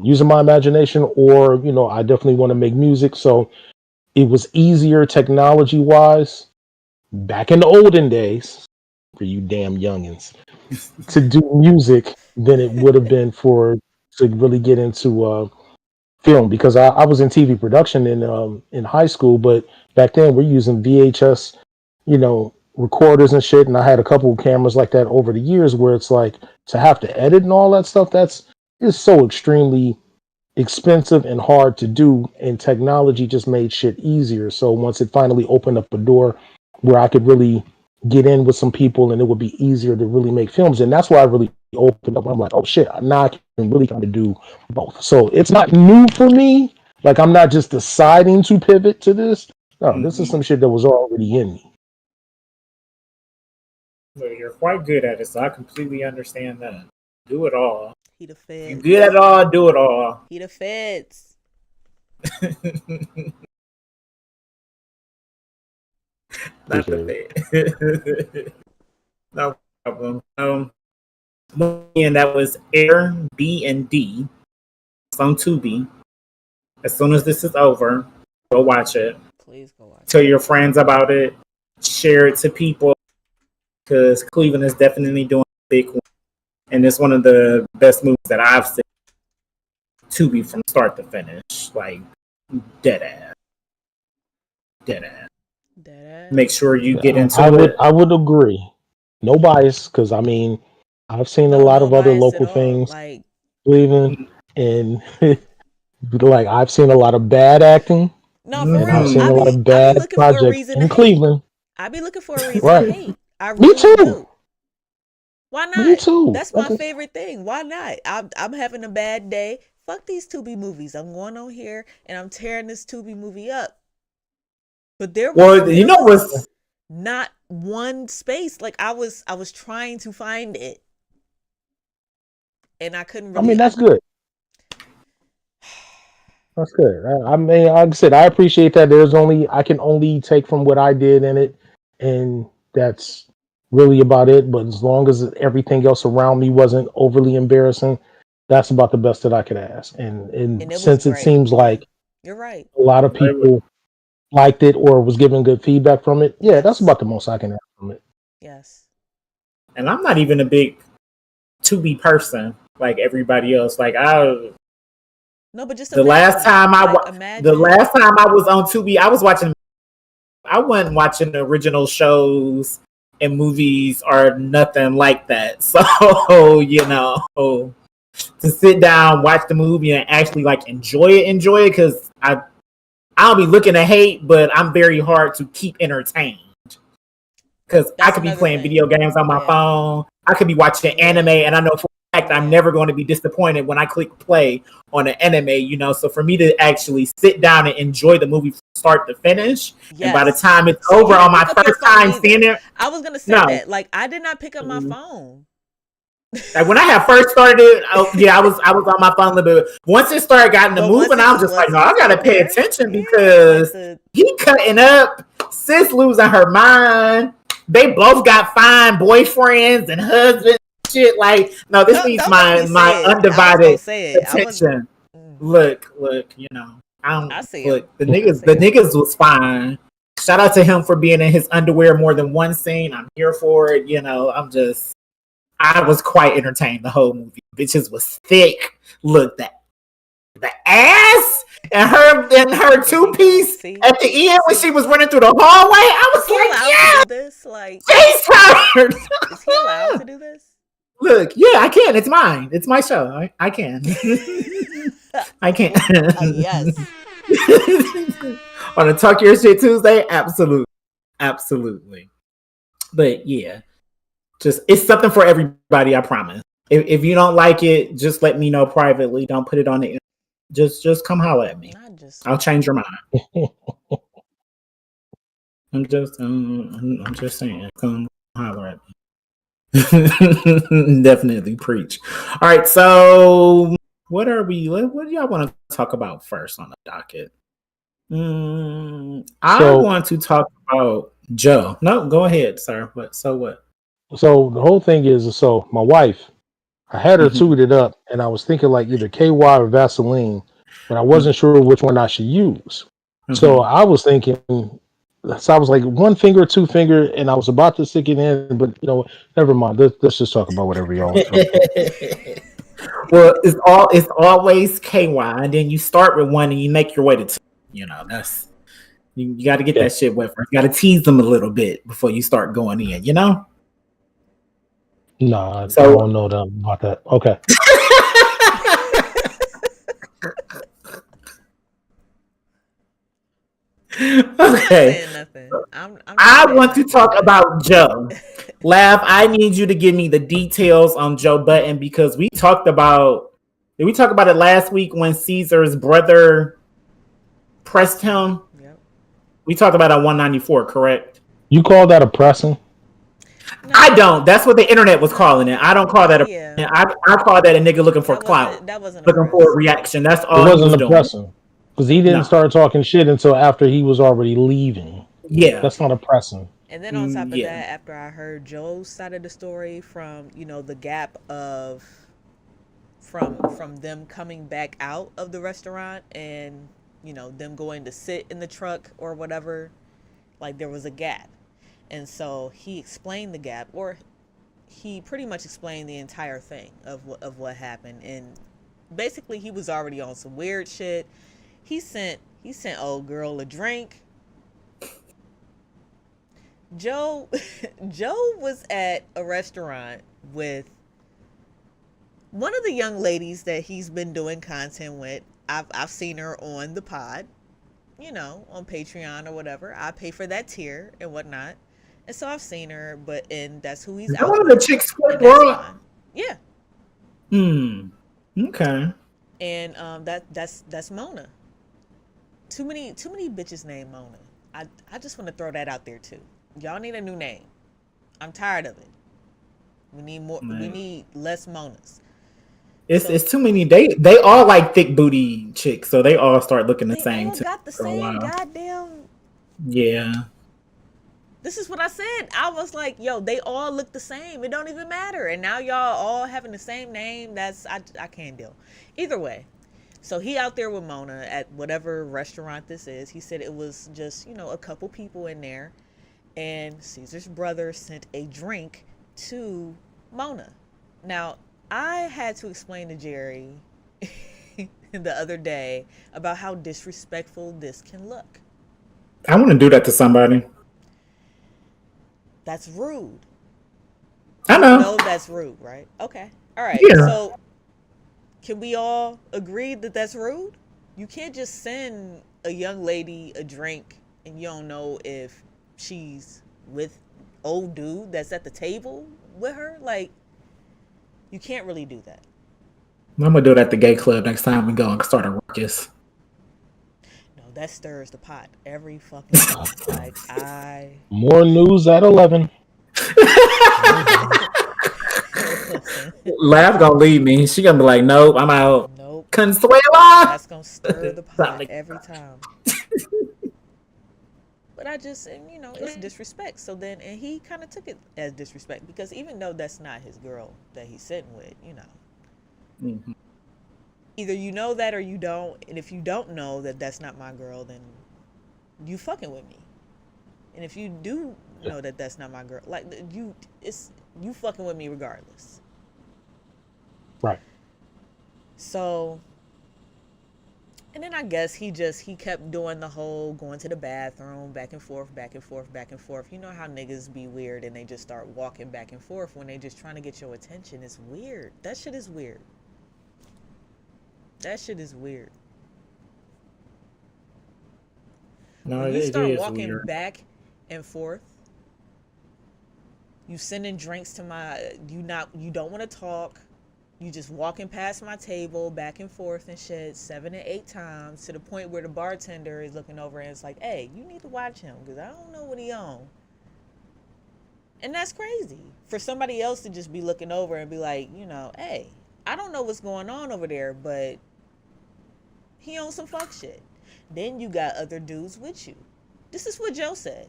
using my imagination, or I definitely want to make music. So it was easier technology wise back in the olden days for you damn youngins to do music than it would have been to really get into film, because I was in TV production in high school, but back then we're using VHS, recorders and shit, and I had a couple of cameras like that over the years, where it's like to have to edit and all that stuff, is so extremely expensive and hard to do, and technology just made shit easier. So once it finally opened up a door where I could really get in with some people and it would be easier to really make films, and that's why I really opened up. I'm like, oh shit, now I can really kind of do both. So it's not new for me. Like, I'm not just deciding to pivot to this. No, this is some shit that was already in me. Well, you're quite good at it, so I completely understand that. Do it all. He the You feds. good at it all, do it all. He the feds. Not Appreciate it. the bad. No problem. And that was Air B and D. It's on Tubi. As soon as this is over, go watch it. Please go watch. Tell your friends about it. Share it to people because Cleveland is definitely doing a big one, and it's one of the best movies that I've seen. Tubi from start to finish, like dead ass. Make sure you get into it. I would agree. No bias, because I mean, I've seen a lot of other local things, like Cleveland, and like I've seen a lot of bad acting. No, for real. I've seen a lot of bad projects in Cleveland. I be looking for a reason Right. to hate. I really Me too. do. Why not? Me too. That's my favorite thing. Why not? I'm having a bad day. Fuck these Tubi movies. I'm going on here and I'm tearing this Tubi movie up. But there was not one space. Like I was trying to find it, and I couldn't. Really, I mean, that's good. That's good. I mean, like I said, I appreciate that. I can only take from what I did in it, and that's really about it. But as long as everything else around me wasn't overly embarrassing, that's about the best that I could ask. And since it seems like you're right, a lot of people liked it or was giving good feedback from it, yeah, that's about the most I can ask from it. Yes. And I'm not even a big Tubi person like everybody else. Like the last time I was on Tubi, I wasn't watching the original shows and movies or nothing like that. So, to sit down, watch the movie and actually like enjoy it because I'll be looking to hate, but I'm very hard to keep entertained. Because I could be playing video games on my phone. I could be watching anime, and I know for a fact I'm never going to be disappointed when I click play on an anime, So for me to actually sit down and enjoy the movie from start to finish, and by the time it's over on my first time seeing it, I was gonna say that. Like I did not pick up my phone. Like when I had first started, I was on my phone a little bit. Once it started getting to moving, I was just like, no, I gotta pay attention because he cutting up, sis losing her mind. They both got fine boyfriends and husbands. Shit, like no, this needs my undivided attention. Look, I see. Look, the niggas was fine. Shout out to him for being in his underwear more than one scene. I'm here for it. I was quite entertained the whole movie. Bitches was thick. Look, the ass and her two piece at the end when she was running through the hallway. I was like, yeah, to do this? Like, she's tired. Is he allowed to do this? Look, yeah, I can. It's mine. It's my show. I can. I can. Yes. On a Talk Your Shit Tuesday, absolutely. But yeah. It's something for everybody, I promise. If you don't like it, just let me know privately. Don't put it on the internet. Just come holler at me. I'll change your mind. I'm just saying. Come holler at me. Definitely preach. All right, so what do y'all want to talk about first on the docket? I want to talk about Joe. No, go ahead, sir. What? So the whole thing is, my wife, I had her tweet it up, and I was thinking like either KY or Vaseline, but I wasn't sure which one I should use. So I was thinking, so I was like 1 finger, 2 finger, and I was about to stick it in, but never mind. Let's just talk about whatever y'all want. Well, it's always KY, and then you start with one and you make your way to two. That's you got to get that shit wet first. You got to tease them a little bit before you start going in. No, I don't know about that. Okay. Okay. I want to talk about Joe. Lav, I need you to give me the details on Joe Budden because we talked about. Did we talk about it last week when Caesar's brother pressed him? Yep. We talked about it on 194, correct? You call that a pressing? No. I don't. That's what the internet was calling it. I don't call that I call that a nigga looking for clout. That wasn't looking for a reaction. That's all. It wasn't a pressing because he didn't start talking shit until after he was already leaving. Yeah, that's not a pressing. And then on top of Yeah. that, after I heard Joe's side of the story from, the gap of from them coming back out of the restaurant and, them going to sit in the truck or whatever, like there was a gap. And so he explained the gap, or he pretty much explained the entire thing of what happened. And basically he was already on some weird shit. He sent old girl a drink. Joe was at a restaurant with one of the young ladies that he's been doing content with. I've seen her on the pod, on Patreon or whatever. I pay for that tier and whatnot. And so I've seen her, and that's who he's Is that out one of with. the chicks Squid And that's World? fine. Yeah. Okay. And that's Mona. Too many bitches named Mona. I just want to throw that out there too. Y'all need a new name. I'm tired of it. We need more. Man. We need less Monas. It's too many. They all like thick booty chicks, so they all start looking the They same. all got the for a same while. goddamn. Yeah. This is what I said. I was like, yo, they all look the same. It don't even matter. And now y'all all having the same name. I can't deal. Either way. So he out there with Mona at whatever restaurant this is. He said it was just, a couple people in there. And Caesar's brother sent a drink to Mona. Now, I had to explain to Jerry the other day about how disrespectful this can look. I want to do that to somebody. That's rude. I know. No, that's rude, right? Okay. All right. Yeah. So, can we all agree that that's rude? You can't just send a young lady a drink and you don't know if she's with old dude that's at the table with her. Like, you can't really do that. I'm gonna do it at the gay club next time we go and start a ruckus. No, that stirs the pot every fucking time. Like, More news at 11. listen, Lav gonna leave me. She gonna be like, "Nope, I'm out." nope. Consuela. That's gonna stir the pot every time. But I just, it's disrespect. So then, and he kind of took it as disrespect because even though that's not his girl that he's sitting with, Mhm. either you know that or you don't. And if you don't know that that's not my girl, then you fucking with me. And if you do know that that's not my girl, like you fucking with me regardless. Right. So, and then I guess he kept doing the whole going to the bathroom, back and forth, back and forth, back and forth. You know how niggas be weird and they just start walking back and forth when they just trying to get your attention. It's weird. That shit is weird. That shit is weird. No, When you it start is walking weird. back and forth, you sending drinks to you don't want to talk. You just walking past my table back and forth and shit 7 to 8 times to the point where the bartender is looking over and it's like, hey, you need to watch him because I don't know what he on. And that's crazy for somebody else to just be looking over and be like, hey, I don't know what's going on over there, but he on some fuck shit. Then you got other dudes with you. This is what Joe said.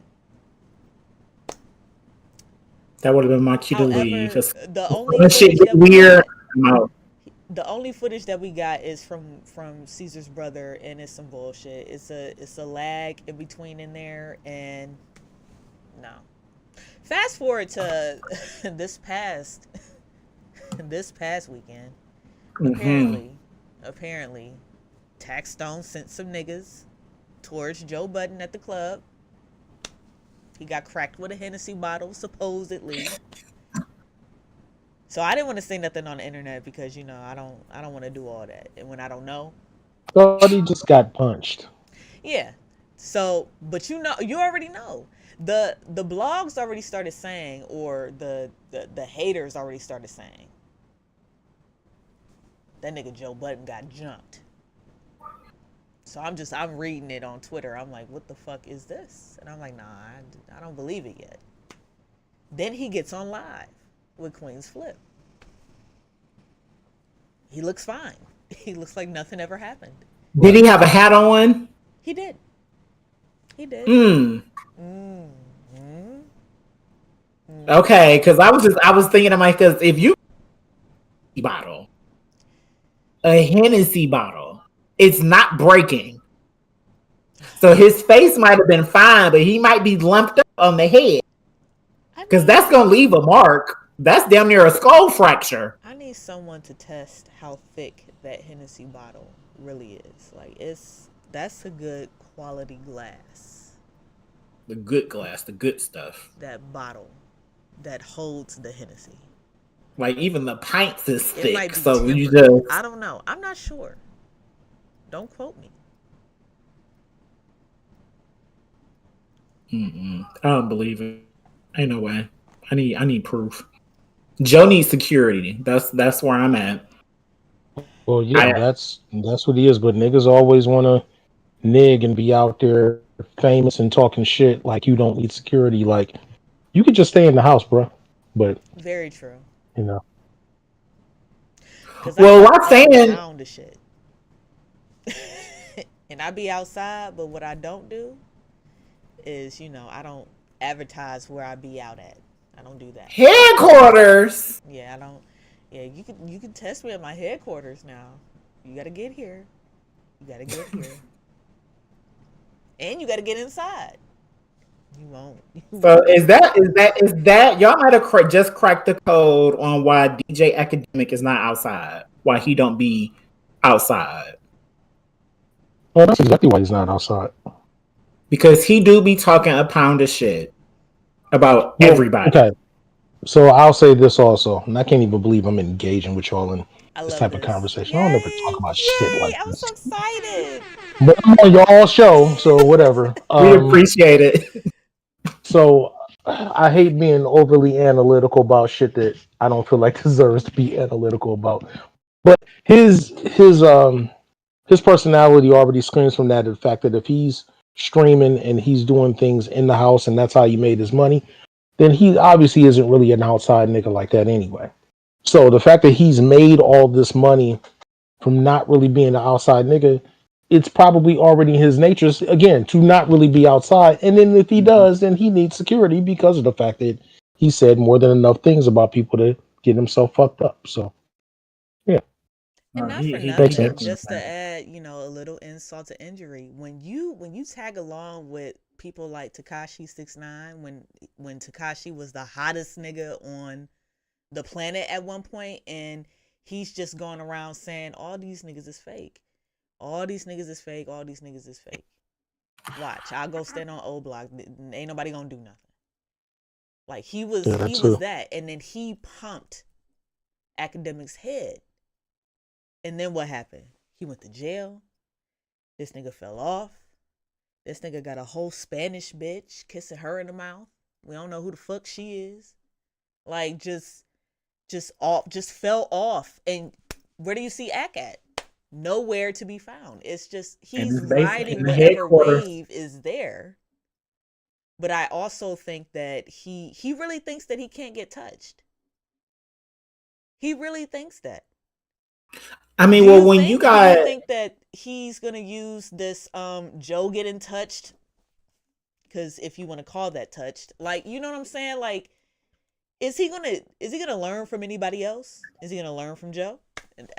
That would have been my cue to However, leave. Just the only when shit footage get that we weird. got- I'm out. the only footage that we got is from Caesar's brother, and it's some bullshit. It's a lag in between in there, and no. Fast forward to this past weekend. Apparently, Tax Stone sent some niggas towards Joe Budden at the club. He got cracked with a Hennessy bottle, supposedly. So I didn't want to say nothing on the internet because I don't want to do all that, and when I don't know. Thought he just got punched. Yeah. So, but you already know. The blogs already started saying, or the haters already started saying, that nigga Joe Budden got jumped. So I'm reading it on Twitter. I'm like, what the fuck is this? And I'm like, nah, I don't believe it yet. Then he gets on live with Queen's Flip. He looks fine. He looks like nothing ever happened. Did he have a hat on? He did. He did. Okay, because I was thinking of because if you bottle, a Hennessy bottle, it's not breaking. So his face might have been fine, but he might be lumped up on the head because that's gonna leave a mark. That's damn near a skull fracture. I need someone to test how thick that Hennessy bottle really is. Like that's a good quality glass. The good glass, the good stuff. That bottle that holds the Hennessy. Like even the pints is It might thick. be So you tempered. just I don't know. I'm not sure. Don't quote me. I don't believe it. Ain't no way. I need proof. Joe needs security. That's where I'm at. Well, yeah, that's what he is. But niggas always want to nig and be out there famous and talking shit like you don't need security. Like you could just stay in the house, bro. But Very true. you know, Well, what's saying? Pound of shit. And I be outside, but what I don't do is, I don't advertise where I be out at. I don't do that. Headquarters. Yeah, I don't. Yeah, you can test me at my headquarters now. You gotta get here. You gotta get here. And you gotta get inside. You won't. So is that y'all might have just cracked the code on why DJ Academic is not outside? Why he don't be outside? well, that's exactly why he's not outside. Because he do be talking a pound of shit about Well, everybody. Okay, so I'll say this also, and I can't even believe I'm engaging with y'all in this type of conversation. I don't ever talk about shit like I'm this. so excited. But I'm on y'all show, so whatever. We appreciate it. So I hate being overly analytical about shit that I don't feel like deserves to be analytical about. But his personality already screams from that, the fact that if he's streaming and he's doing things in the house and that's how he made his money, then he obviously isn't really an outside nigga like that anyway. So the fact that he's made all this money from not really being an outside nigga, it's probably already in his nature, again, to not really be outside. And then if he does, then he needs security because of the fact that he said more than enough things about people to get himself fucked up. So, yeah. And not for makes nothing, sense. just to add, a little insult to injury. When you tag along with people like Tekashi 6ix9ine, when Tekashi was the hottest nigga on the planet at one point, and he's just going around saying all these niggas is fake. All these niggas is fake. All these niggas is fake. Watch, I'll go stand on O Block. Ain't nobody gonna do nothing. Like he was that, and then he pumped Academic's head. And then what happened? He went to jail. This nigga fell off. This nigga got a whole Spanish bitch kissing her in the mouth. We don't know who the fuck she is. Like just fell off. And where do you see Ack at? Nowhere to be found. It's just he's riding whatever wave is there. But I also think that he really thinks that he can't get touched. He really thinks that. I mean, Do when think, you got, do you think that he's gonna use this Joe getting touched? Because if you want to call that touched, like, you know what I'm saying? Like, is he gonna learn from anybody else? Is he gonna learn from Joe?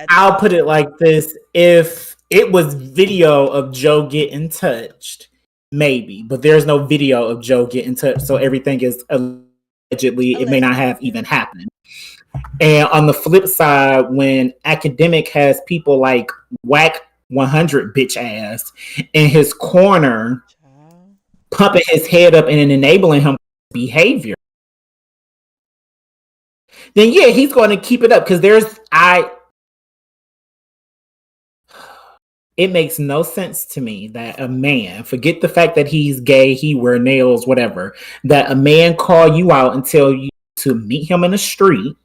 I'll put it like this: if it was video of Joe getting touched, maybe, but there's no video of Joe getting touched, so everything is allegedly. It may not have even happened. And on the flip side, when Academic has people like Whack 100 bitch ass in his corner, pumping his head up and enabling him behavior, then yeah, he's going to keep it up because it makes no sense to me that a man, forget the fact that he's gay, he wear nails, whatever, that a man call you out and tell you to meet him in the street,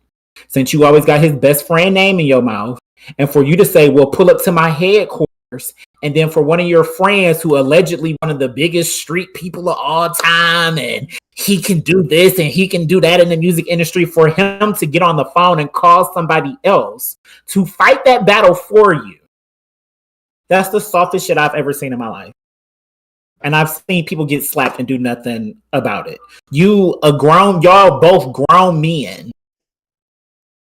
since you always got his best friend name in your mouth, and for you to say, well, pull up to my headquarters, and then for one of your friends who allegedly one of the biggest street people of all time, and he can do this and he can do that in the music industry, for him to get on the phone and call somebody else to fight that battle for you. That's the softest shit I've ever seen in my life. and I've seen people get slapped and do nothing about it. Y'all both grown men,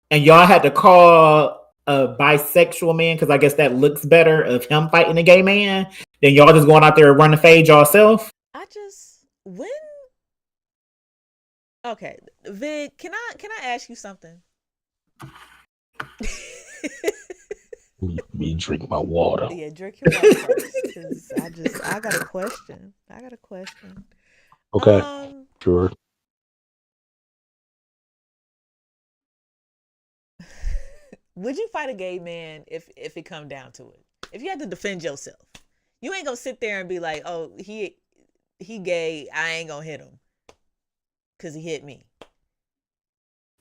and y'all had to call a bisexual man, because I guess that looks better, of him fighting a gay man, then y'all just going out there and running fade yourself. Okay, Vig, can I ask you something? me drink my water. Yeah, drink your water first, because I got a question. Okay, sure. Would you fight a gay man if it come down to it? If you had to defend yourself, you ain't gonna sit there and be like, "Oh, he gay. I ain't gonna hit him because he hit me."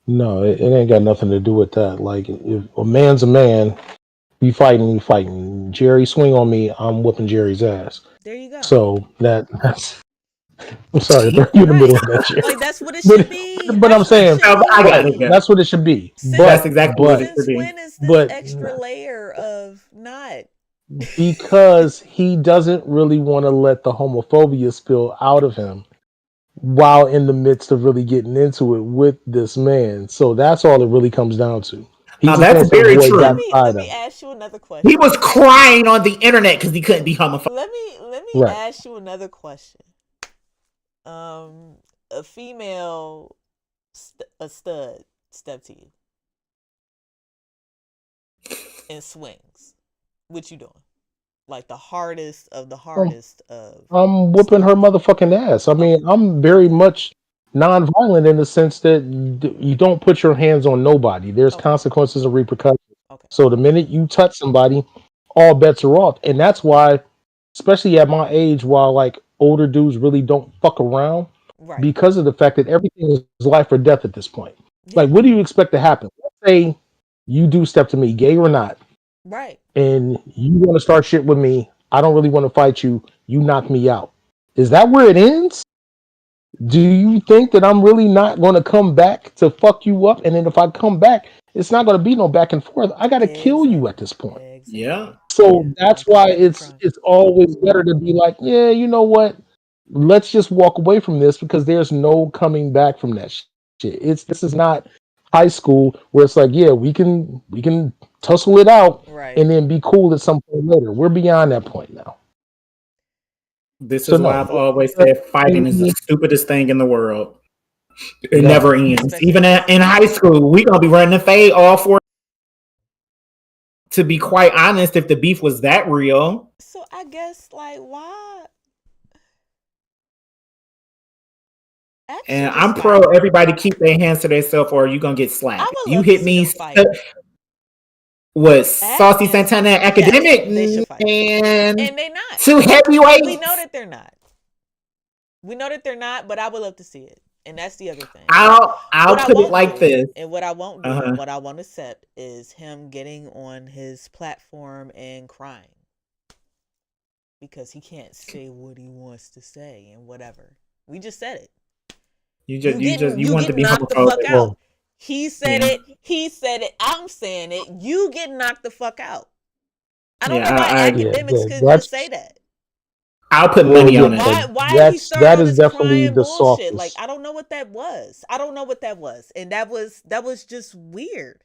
No, it ain't got nothing to do with that. Like, if a man's a man, you fighting. Jerry swing on me, I'm whooping Jerry's ass. There you go. So that's. I'm sorry, bro. You're in the middle of that shit. Like, that's what it should be. But I'm saying, that's what it should be. That's exactly what it should be. When is this extra layer of not? Because he doesn't really want to let the homophobia spill out of him while in the midst of really getting into it with this man. So that's all it really comes down to. That's very true. Let me ask you another question. He was crying on the internet because he couldn't be homophobic. Let me ask you another question. A female, a stud, step to you and swings. What you doing? Like the hardest of the hardest of. I'm whooping her motherfucking ass. I mean, I'm very much non-violent in the sense that you don't put your hands on nobody. There's consequences and repercussions. Okay. So the minute you touch somebody, all bets are off. And that's why, especially at my age, while like older dudes really don't fuck around, right, because of the fact that everything is life or death at this point. Yeah. Like, what do you expect to happen? Let's say you do step to me, gay or not. Right. And you want to start shit with me. I don't really want to fight you. You knock me out. Is that where it ends? Do you think that I'm really not going to come back to fuck you up? And then if I come back, it's not going to be no back and forth. I got to kill you at this point. Exactly. Yeah. So that's why it's always better to be like, yeah, you know what? Let's just walk away from this because there's no coming back from that shit. This is not high school where it's like, yeah, we can tussle it out, right, and then be cool at some point later. We're beyond that point now. This is why I've always said fighting is the stupidest thing in the world. It never ends. Even in high school, we gonna be running the fade all for. To be quite honest, if the beef was that real, so I guess like why? And I'm pro everybody keep their hands to themselves, or you gonna get slapped. You hit me. Was Saucy Santana academic? Yes, and they not. Two heavyweights. We know that they're not. But I would love to see it. And that's the other thing. I'll put it like this. And what I won't do, what I won't accept is him getting on his platform and crying. Because he can't say what he wants to say and whatever. We just said it. You want to be knocked the fuck out. He said it. I'm saying it. You get knocked the fuck out. I don't know why academics couldn't just say that. I'll put money on it. Why he started that is definitely the softest. Like, I don't know what that was. And that was just weird.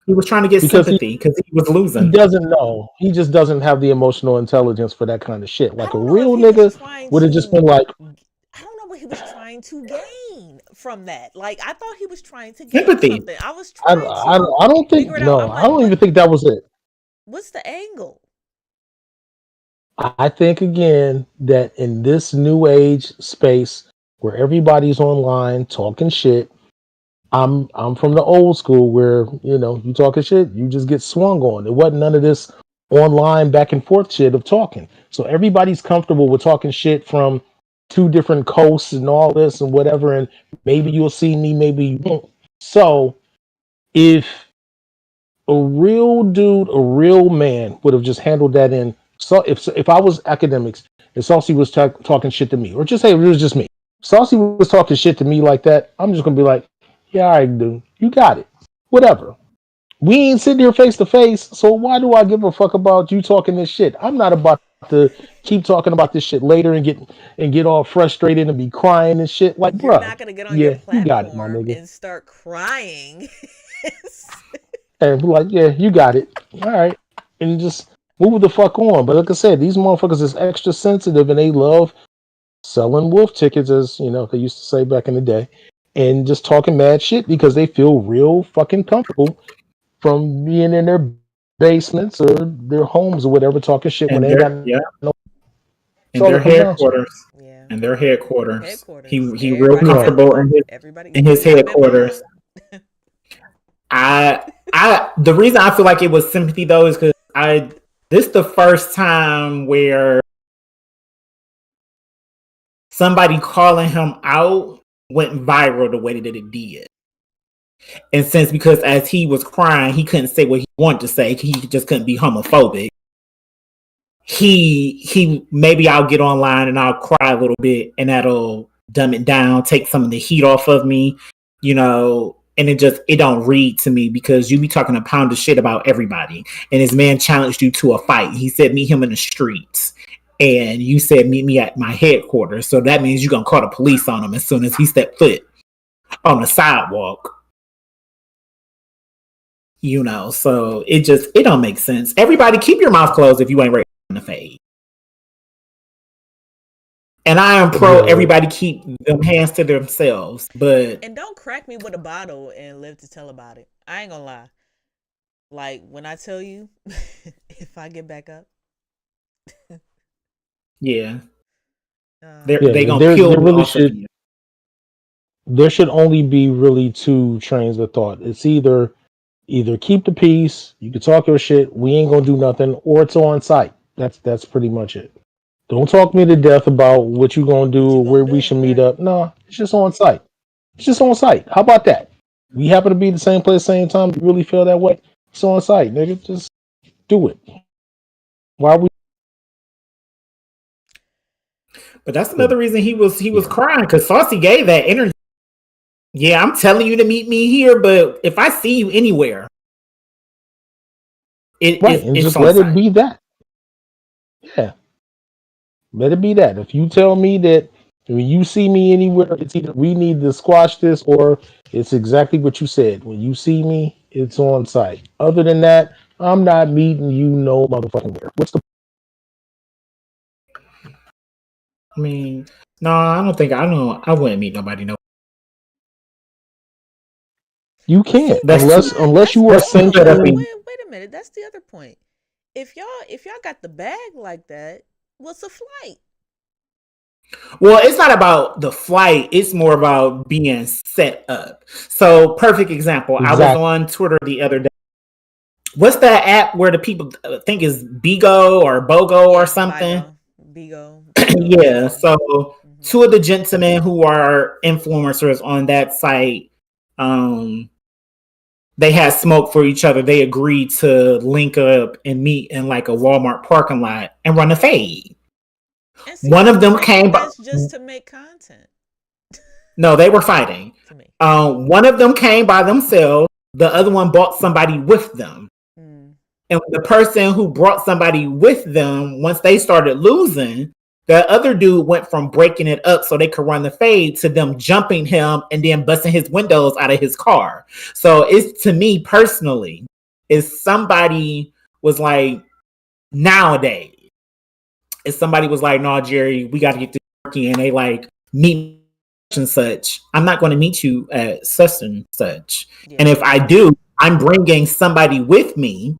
He was trying to get sympathy because he was losing. He doesn't know. He just doesn't have the emotional intelligence for that kind of shit. Like a real nigga would have just been like, I don't know what he was trying to gain from that. Like, I thought he was trying to gain sympathy. Something. I was trying to I don't think no. I don't even think that was it. What's the angle? I think again that in this new age space where everybody's online talking shit, I'm from the old school where, you know, you talking shit, you just get swung on. It wasn't none of this online back and forth shit of talking. So everybody's comfortable with talking shit from two different coasts and all this and whatever, and maybe you'll see me, maybe you won't. So if a real dude, a real man would have just handled that in. So if I was academics and Saucy was talking shit to me, or just say it was just me, Saucy was talking shit to me like that, I'm just gonna be like, yeah, all right, dude, you got it, whatever. We ain't sitting here face to face, so why do I give a fuck about you talking this shit? I'm not about to keep talking about this shit later and get all frustrated and be crying and shit. Like, You're bruh, not gonna get on your yeah, you got it, my platform nigga. and start crying. And be like, yeah, you got it. All right. And just move the fuck on. But like I said, these motherfuckers is extra sensitive and they love selling wolf tickets, as you know, they used to say back in the day, and just talking mad shit because they feel real fucking comfortable from being in their basements or their homes or whatever, talking shit when And they ain't got their yeah, no and all their it comes down to. headquarters. Yeah. And their headquarters. Headquarters. He real Everybody got comfortable them. Everybody in his got them headquarters. The reason I feel like it was sympathy though is because this the first time where somebody calling him out went viral the way that it did. And because as he was crying, he couldn't say what he wanted to say. He just couldn't be homophobic. He maybe I'll get online and I'll cry a little bit and that'll dumb it down, take some of the heat off of me, you know, and it don't read to me because you be talking a pound of shit about everybody. And this man challenged you to a fight. He said, meet him in the streets. And you said, meet me at my headquarters. So that means you're going to call the police on him as soon as he stepped foot on the sidewalk. You know, so it don't make sense. Everybody keep your mouth closed if you ain't ready to fade. And I am pro everybody keep them hands to themselves, but And don't crack me with a bottle and live to tell about it. I ain't gonna lie. Like when I tell you, if I get back up, yeah, they gonna there peel really off of you. there should only be really two trains of thought. It's either keep the peace, you can talk your shit, we ain't gonna do nothing, or it's on site. That's pretty much it. Don't talk me to death about what you gonna do, where we should meet up. No, it's just on site. It's just on site. How about that? We happen to be the same place, same time. You really feel that way? It's on site, nigga. Just do it. Why we? But that's another reason he was crying because Saucy gave that energy. Yeah, I'm telling you to meet me here, but if I see you anywhere, and it's just on let site. it be that. Yeah, let it be that. If you tell me that when you see me anywhere, it's either we need to squash this or it's exactly what you said. When you see me, it's on site. Other than that, I'm not meeting you no motherfucking where. What's the? I mean, no, I don't think I wouldn't meet nobody. No, You can't That's unless you are sanctioned. Wait a minute. That's the other point. If y'all got the bag like that, what's a flight? Well, it's not about the flight. It's more about being set up. So, perfect example. Exactly. I was on Twitter the other day. What's that app where the people think is Bigo or Bogo or something? Bigo. Yeah. So, two of the gentlemen who are influencers on that site, they had smoke for each other. They agreed to link up and meet in like a Walmart parking lot and run a fade. One of them came by just to make content. No, they were fighting. One of them came by themselves. The other one brought somebody with them. And the person who brought somebody with them, once they started losing, the other dude went from breaking it up so they could run the fade to them jumping him and then busting his windows out of his car. So it's, to me personally, if somebody was like, nowadays, if somebody was like, no, Jerry, we got to get this working, and they like meet and such, I'm not going to meet you at such and such. Yeah. And if I do, I'm bringing somebody with me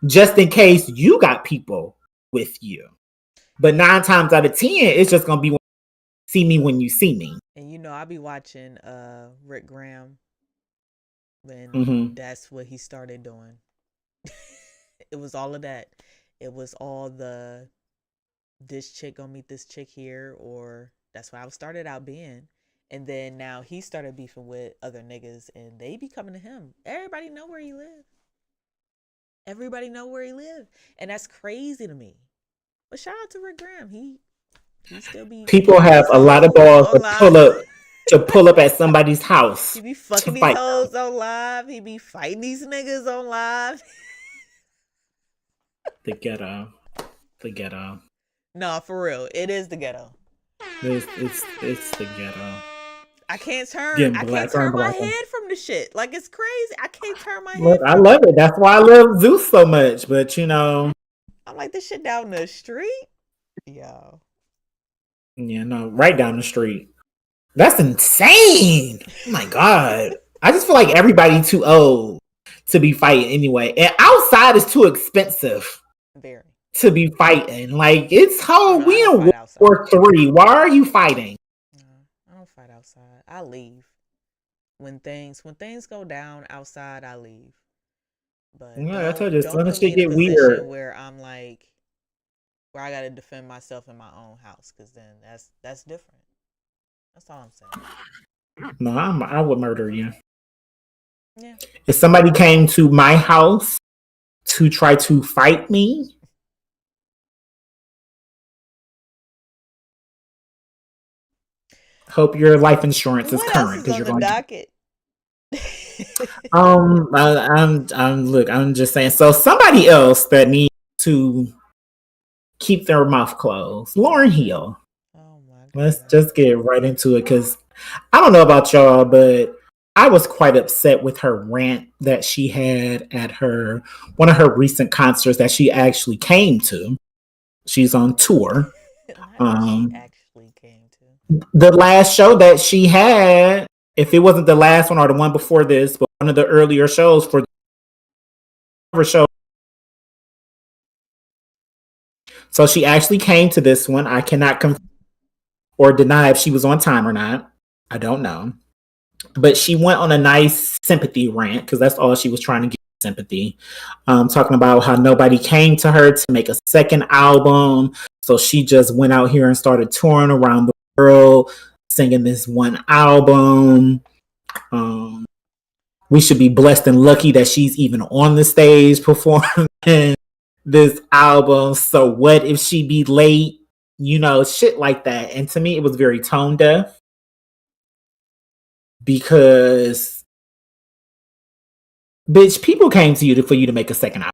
just in case you got people with you. But 9 times out of 10, it's just going to be see me when you see me. And you know, I'll be watching Rick Graham when that's what he started doing. It was all of that. It was all the this chick gonna meet this chick here, or that's what I started out being. And then now he started beefing with other niggas and they be coming to him. Everybody know where he live. Everybody know where he live. And that's crazy to me. But shout out to Rick Graham. He still be people have a lot of balls to pull up to pull up at somebody's house He be to fucking these fight. hoes on live. He be fighting these niggas on live. The ghetto. The ghetto. No, for real. It is the ghetto. It's the ghetto. I can't turn. Getting I can't blacker turn and my blacker. head from the shit. Like it's crazy. I can't turn my Look, head. I love it. That's why I love Zeus so much. But you know, I'm like this shit down the street. Yo. yeah, no, right down the street. That's insane. Oh my god. I just feel like everybody too old to be fighting anyway. And outside is too expensive Very. to be fighting. Like it's whole No, I we don't in fight outside. War 3. Why are you fighting? No, I don't fight outside. I leave. When things go down outside, I leave. But Yeah, I told you, don't some put shit me in a get position weird. where I'm like where I gotta defend myself in my own house, because then that's different. That's all I'm saying. No, I would murder you. Yeah. If somebody came to my house to try to fight me, hope your life insurance is What else current is because on you're the going. docket? I'm just saying. So somebody else that needs to keep their mouth closed, Lauren Hill. Oh my god. Let's just get right into it because I don't know about y'all, but I was quite upset with her rant that she had at one of her recent concerts that she actually came to. She's on tour. She actually came to. The last show that she had, if it wasn't the last one or the one before this, but one of the earlier shows for the show. So she actually came to this one. I cannot confirm or deny if she was on time or not. I don't know. But she went on a nice sympathy rant because that's all she was trying to get, sympathy. Talking about how nobody came to her to make a second album. So she just went out here and started touring around the world, singing this one album. We should be blessed and lucky that she's even on the stage performing this album. So what if she be late? You know, shit like that. And to me, it was very tone deaf. Because, bitch, people came to you for you to make a second album.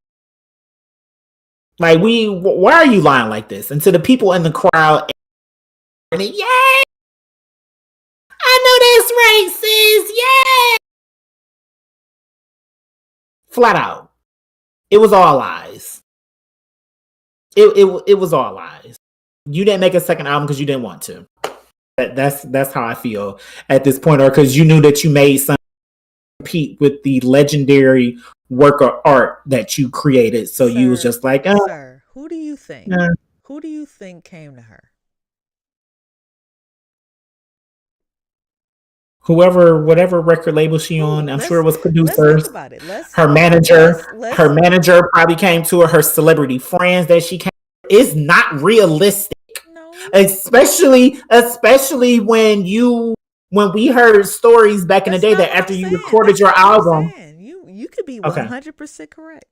Like, why are you lying like this? And to the people in the crowd, yay! I know that's racist, yay! Flat out. It was all lies. It was all lies. You didn't make a second album because you didn't want to. That's how I feel at this point, or because you knew that you made some compete with the legendary work of art that you created. So you was just like, Sir, who do you think? Who do you think came to her? whatever record label she on. I'm sure it was producers. Let's think about it. Her manager probably came to her. Her celebrity friends that she came. It's not realistic. Especially when we heard stories back in the day that after you recorded your album, you could be 100% correct.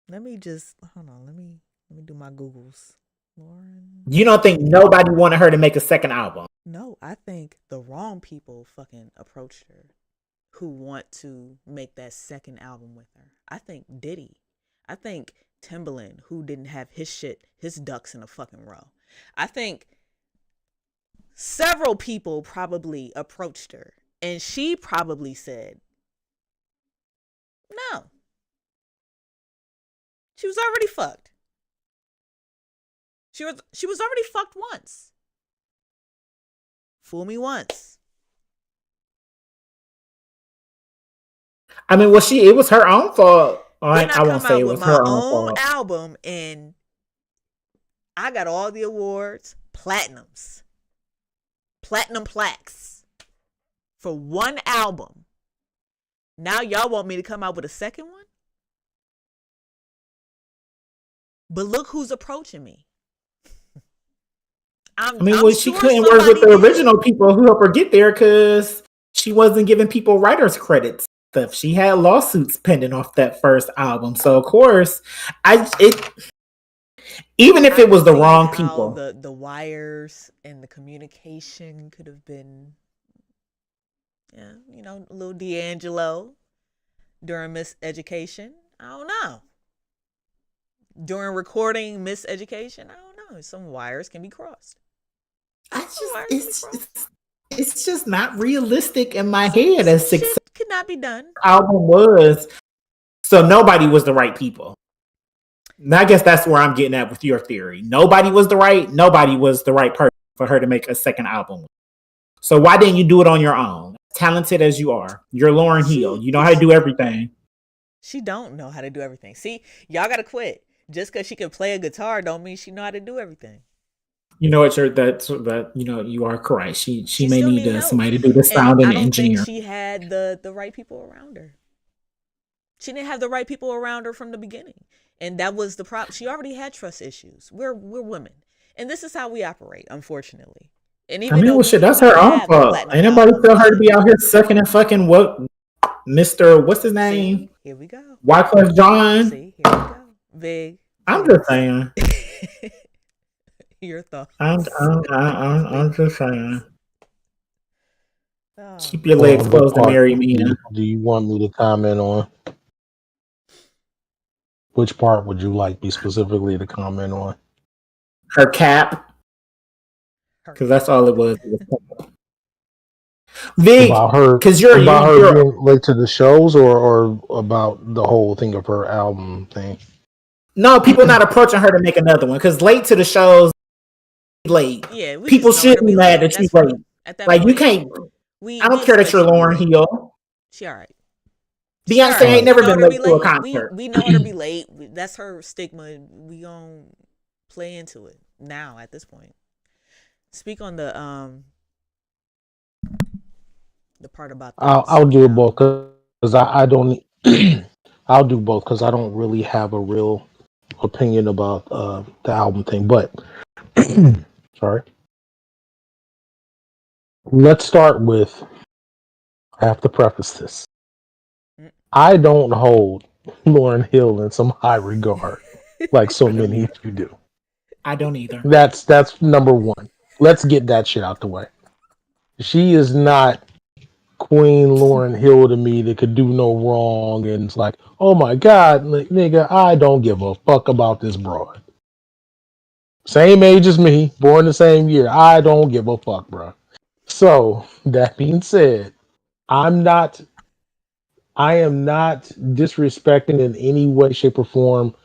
Let me just hold on. Let me do my Googles. Lauren. You don't think nobody wanted her to make a second album? No, I think the wrong people fucking approached her who want to make that second album with her. I think Diddy. I think Timbaland, who didn't have his ducks in a fucking row. I think several people probably approached her and she probably said no. She was already fucked. She was already fucked once. Fool me once. I mean, it was her own fault. I won't say it was her own fault. Album, and I got all the awards, platinum plaques for one album. Now y'all want me to come out with a second one? But look who's approaching me. She couldn't work with the original people who helped her get there because she wasn't giving people writers credits. Stuff. She had lawsuits pending off that first album, so of course, even if it was the wrong people, the wires and the communication could have been Yeah, you know, little D'Angelo during Miss Education. I don't know. During recording Miss Education, I don't know. Some wires can be crossed. I Some wires just can be crossed. it's just not realistic in my head as Some success shit could not be done. album was. So nobody was the right people. And I guess that's where I'm getting at with your theory. Nobody was the right person for her to make a second album. So why didn't you do it on your own? Talented as you are, you're Lauryn Hill. You know how to do everything. She don't know how to do everything. See, y'all gotta quit. Just because she can play a guitar don't mean she know how to do everything. You know what? That you know you are correct. She may still need need help. somebody to do the And sound and I don't engineer. think she had the right people around her. She didn't have the right people around her from the beginning. And that was the problem. She already had trust issues. We're women. And this is how we operate, unfortunately. And I even mean, though well, shit, that's her own fault. Ain't nobody tell her to be out here sucking and fucking what, Mr. What's his name? See, here we go. Wyclef John. See, here we go. Big. I'm just saying. Your thoughts. I'm just saying. Oh. Keep your legs closed and marry me. Do you want me to comment on? Which part would you like me specifically to comment on? Her cap. Because that's all it was. Vic, About her, because you're you're being late to the shows, or about the whole thing of her album thing. no, people not approaching her to make another one because late to the shows, late. Yeah, People shouldn't be mad that she's late. Like you can't. I don't care that you're Lauryn Hill. She all right. Beyonce ain't never been late to a concert. We know her to be late. That's her stigma. We gonna play into it now at this point. Speak on the part about. I'll do both because I don't. I'll do both because I don't really have a real opinion about the album thing. But sorry. Let's start with. I have to preface this. I don't hold Lauryn Hill in some high regard, like so many of you do. I don't either. That's number one. Let's get that shit out the way. She is not Queen Lauryn Hill to me that could do no wrong, and it's like, oh my god, nigga, I don't give a fuck about this broad. Same age as me, born the same year. I don't give a fuck, bro. So that being said, I am not disrespecting in any way, shape, or form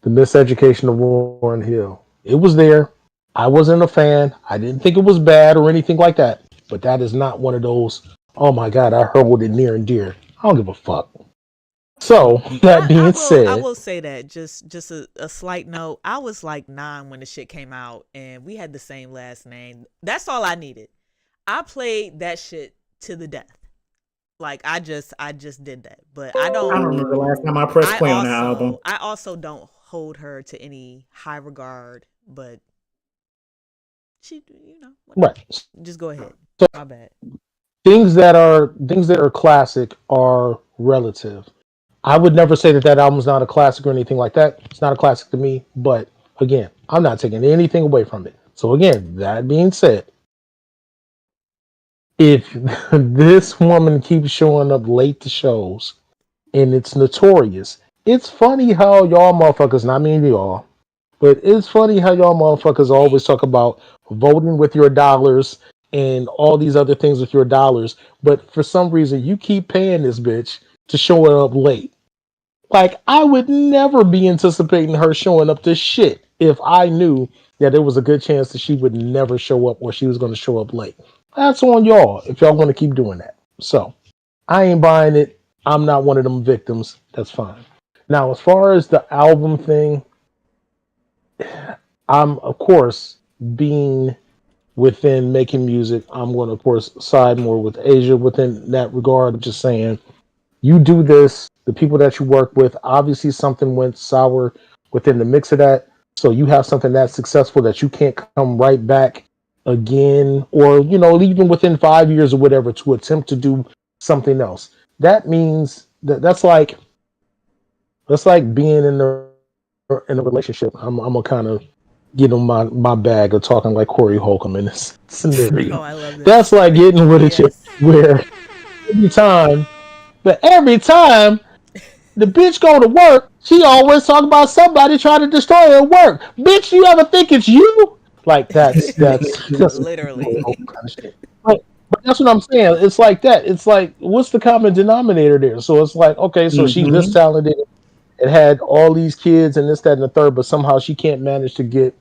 the miseducation of Lauryn Hill. It was there. I wasn't a fan. I didn't think it was bad or anything like that. But that is not one of those, oh my God, I hold it near and dear. I don't give a fuck. So that being said, I will say that just a slight note. I was like 9 when the shit came out, and we had the same last name. That's all I needed. I played that shit to the death. Like I just did that, but I don't remember the last time I pressed play on that album. I also don't hold her to any high regard, but she, whatever. Right. Just go ahead. So, my bad. Things that are classic are relative. I would never say that album's not a classic or anything like that. It's not a classic to me, but again, I'm not taking anything away from it. So again, that being said, if this woman keeps showing up late to shows and it's notorious, it's funny how y'all motherfuckers, not me and y'all, but it's funny how y'all motherfuckers always talk about voting with your dollars and all these other things with your dollars, but for some reason you keep paying this bitch to show up late. Like, I would never be anticipating her showing up to shit if I knew that there was a good chance that she would never show up or she was going to show up late. That's on y'all if y'all want to keep doing that. So, I ain't buying it. I'm not one of them victims. That's fine. Now, as far as the album thing, I'm, of course, being within making music, I'm going to, of course, side more with Asia within that regard. I'm just saying, you do this, the people that you work with, obviously something went sour within the mix of that. So you have something that's successful that you can't come right back again, or, even within 5 years or whatever, to attempt to do something else. That means that's like being in a relationship. I'm gonna kind of get on my bag of talking like Corey Holcomb in this scenario. Oh, I love that. That's like getting with a chick where every time, but every time the bitch go to work, she always talk about somebody trying to destroy her work. Bitch, you ever think it's you? Like that's Literally. kind of shit. But that's what I'm saying. It's like that. It's like what's the common denominator there? So it's like okay, so she's this talented and had all these kids and this, that, and the third, but somehow she can't manage to get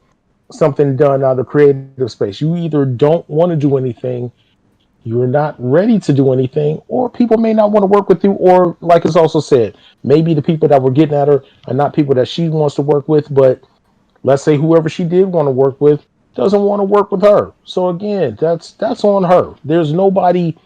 something done out of the creative space. You either don't want to do anything, you're not ready to do anything, or people may not want to work with you, or like it's also said, maybe the people that were getting at her are not people that she wants to work with, but let's say whoever she did want to work with doesn't want to work with her. So again, that's on her. There's nobody.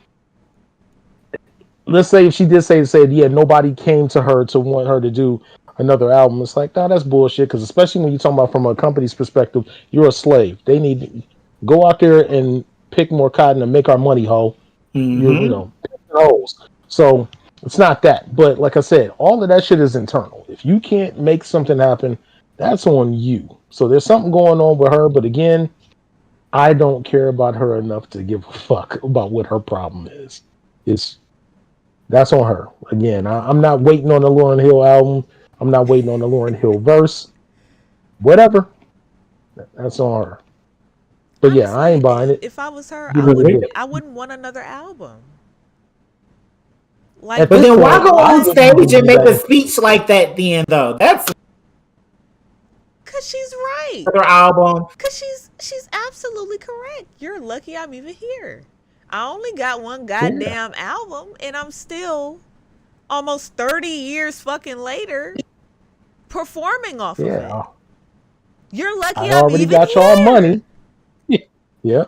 Let's say if she did said yeah, nobody came to her to want her to do another album. It's like, no, that's bullshit. Because especially when you're talking about from a company's perspective, you're a slave. They need to go out there and pick more cotton and make our money, ho. You know, holes. So it's not that. But like I said, all of that shit is internal. If you can't make something happen, that's on you. So there's something going on with her. But again, I don't care about her enough to give a fuck about what her problem is. That's on her. Again, I'm not waiting on the Lauryn Hill album. I'm not waiting on the Lauryn Hill verse. Whatever. That's on her. But yeah, I ain't buying it. If I was her, You I wouldn't want another album. Like, At But this then why point, go I on wouldn't stage do and make a that. speech like that then though? That's cause she's right. her album. Cause she's absolutely correct. You're lucky I'm even here. I only got one goddamn album, and I'm still almost 30 years fucking later performing off of it. Yeah. You're lucky I I'm already even got here. y'all money. Yeah.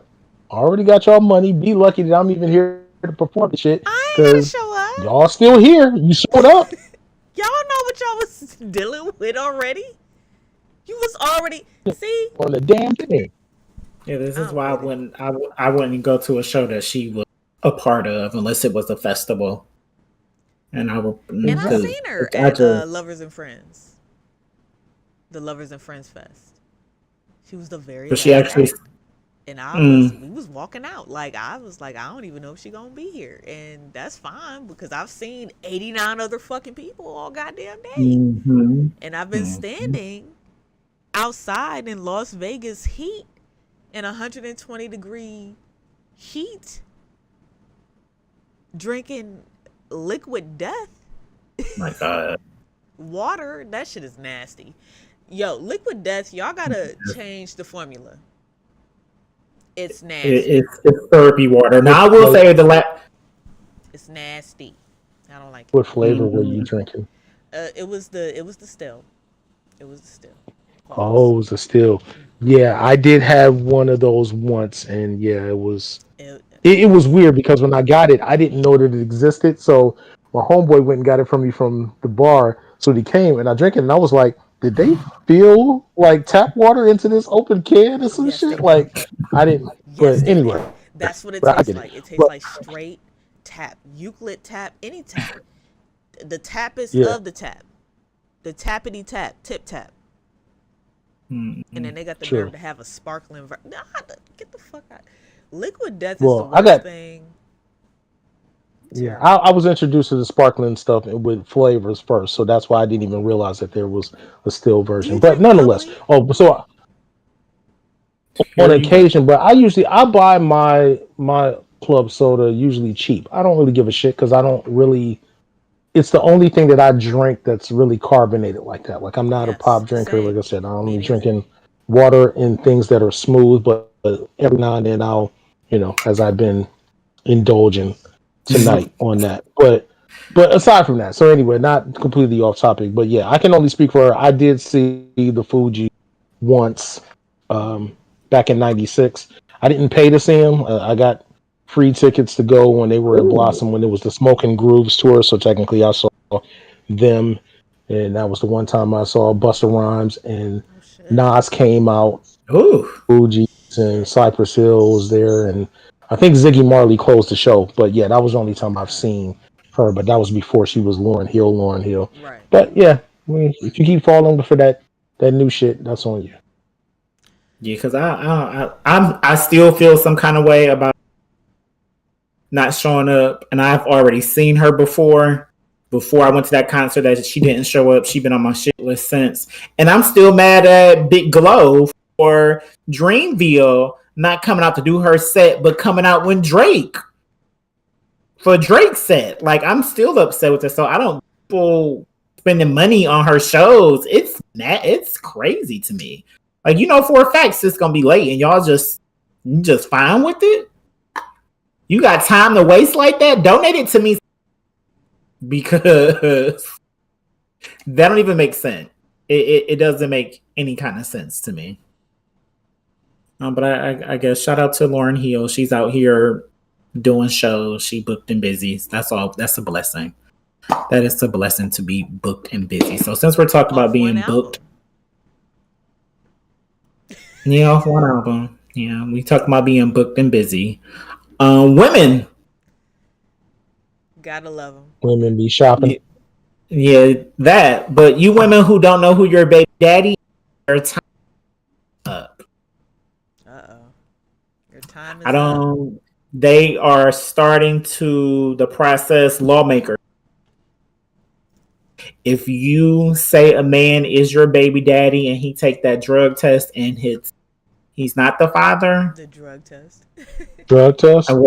Already got y'all money. Be lucky that I'm even here to perform the shit. I ain't gotta Because show up. y'all still here. You showed up. Y'all know what y'all was dealing with already. You was already see. On the damn thing. Yeah, this is I'm why with it. I wouldn't go to a show that she was a part of unless it was a festival. And I would. And I because seen her I at just- Lovers and Friends. The Lovers and Friends Fest. She was the very But she last actually. act. And we was walking out. Like, I was like, I don't even know if she gonna be here. And that's fine because I've seen 89 other fucking people all goddamn day. Mhm. And I've been standing outside in Las Vegas heat in 120-degree heat drinking liquid death My God. water. That shit is nasty. Yo, liquid death, y'all gotta change the formula. It's nasty. It's therapy water. Now I will say It's nasty. I don't like it. What flavor were you drinking? It was the still. It was the still. Oh, it was a still. Yeah, I did have one of those once, and yeah, it was weird because when I got it, I didn't know that it existed. So my homeboy went and got it from me from the bar. So he came and I drank it, and I was like, "Did they fill like tap water into this open can or some Yes, shit?" they Like I didn't. Yes, But they anyway, did. That's what it but I tastes get it. like. It tastes But- like straight tap, Euclid tap, any tap. The tappest Yeah. of the tap, the tappity tap, tip tap, and then they got the True. nerve to have a sparkling. Get the fuck out. Liquid death is Well, the I worst got- thing. Yeah, I was introduced to the sparkling stuff with flavors first, so that's why I didn't even realize that there was a still version. you But drink nonetheless, bubbly? so on occasion, but I buy my club soda usually cheap. I don't really give a shit because I don't really. It's the only thing that I drink that's really carbonated like that. Like I'm not a Yes, pop drinker. same. Like I said, I'm Me only neither. drinking water and things that are smooth. But every now and then I'll, as I've been indulging tonight on that. But aside from that, so anyway, not completely off topic. But yeah, I can only speak for her. I did see the Fuji once back in '96. I didn't pay to see him. I got free tickets to go when they were at Blossom when it was the Smoking Grooves tour. So technically, I saw them, and that was the one time I saw Busta Rhymes and Oh, shit. Nas came out. Ooh. Fuji's and Cypress Hill was there, and I think Ziggy Marley closed the show. But yeah, that was the only time I've seen her. But that was before she was Lauryn Hill. Right. But yeah, I mean, if you keep falling for that new shit, that's on you. Yeah, because I still feel some kind of way about not showing up, and I've already seen her before. Before I went to that concert, that she didn't show up. She's been on my shit list since, and I'm still mad at Big Glow for Dreamville not coming out to do her set, but coming out when Drake for Drake's set. Like, I'm still upset with her. So I don't people spending money on her shows. It's crazy to me. Like, you know, for a fact it's gonna be late, and y'all just fine with it. You got time to waste like that? Donate it to me, because that don't even make sense. It doesn't make any kind of sense to me. But I guess shout out to Lauryn Hill. She's out here doing shows. She booked and busy. That's all. That's a blessing. That is a blessing to be booked and busy. So since we're talking about being booked, off one album. Yeah, we talk about being booked and busy. Women. Gotta love them. Women be shopping. Yeah, that. But you women who don't know who your baby daddy, your time up. Your time is up. They are starting to the process. Lawmakers. If you say a man is your baby daddy and he take that drug test and he's not the father. The drug test. Drug test? The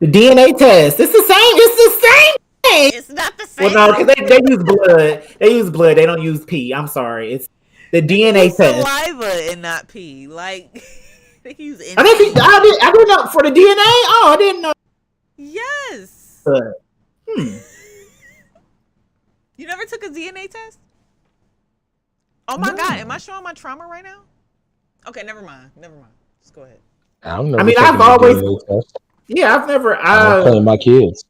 DNA test. It's the same. It's the same thing. It's not the same. Well, no, because they use blood. They use blood. They don't use pee. I'm sorry. It's the DNA test. Saliva and not pee. Like, they use I didn't know for the DNA. Oh, I didn't know. Yes. You never took a DNA test? Oh my God. Am I showing my trauma right now? Okay, never mind. Just go ahead. I've always. Yeah, I've never. I'm playing my kids.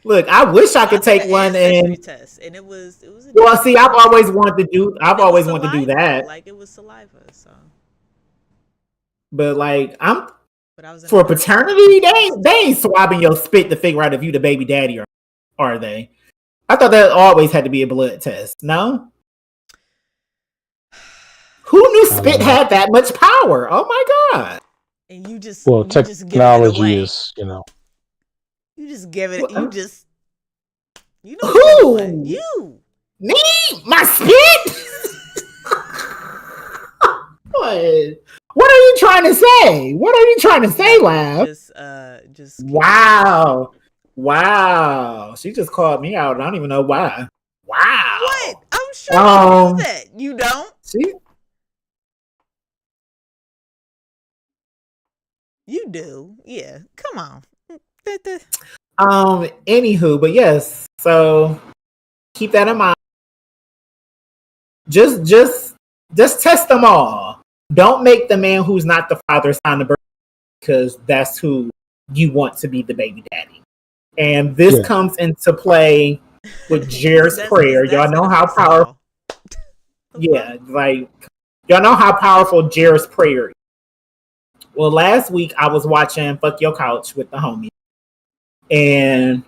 Look, I wish I could take one and test, and it was. Well, see, I've always wanted to do that. Like, it was saliva, so. But like, for paternity, they ain't swabbing your spit to figure out if you the baby daddy or are they? I thought that always had to be a blood test. No. Who knew spit had that much power? Oh my God! And you just technology is, You just give it. You know who? What? You. Me? My spit? What are you trying to say? What are you trying to say, Lab? Just. Wow. She just called me out. I don't even know why. Wow. What? I'm sure you know that. You don't? You do. Yeah. Come on. Anywho, but yes. So keep that in mind. Just test them all. Don't make the man who's not the father sign the birth, because that's who you want to be the baby daddy. And this comes into play with Jer's prayer. Y'all know how powerful. Yeah, like y'all know how powerful Jer's prayer is. Well, last week I was watching Fuck Your Couch with the homie, and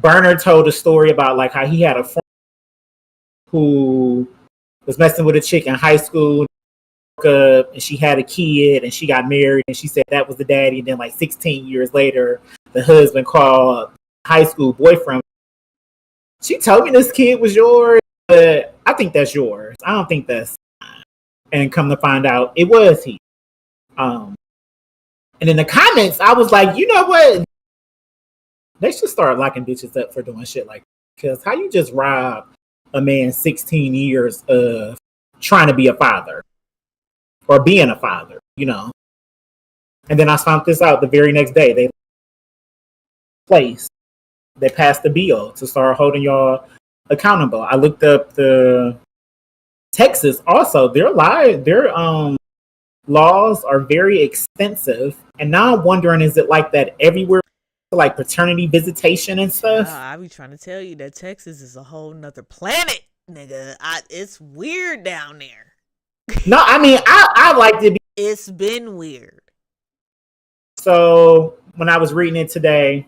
Burner told a story about like how he had a friend who was messing with a chick in high school, and she had a kid, and she got married, and she said that was the daddy. And then like 16 years later, the husband called high school boyfriend. She told me this kid was yours, but I think that's yours. I don't think that's mine. And come to find out, it was he. And in the comments, I was like, you know what? They should start locking bitches up for doing shit like that. Because how you just rob a man 16 years of trying to be a father or being a father, And then I found this out the very next day. They passed the bill to start holding y'all accountable. I looked up the Texas also. Their laws are very extensive, and now I'm wondering, is it like that everywhere, like paternity visitation and stuff? I be trying to tell you that Texas is a whole nother planet, nigga. It's weird down there. No, I mean, I like to be. It's been weird. So when I was reading it today,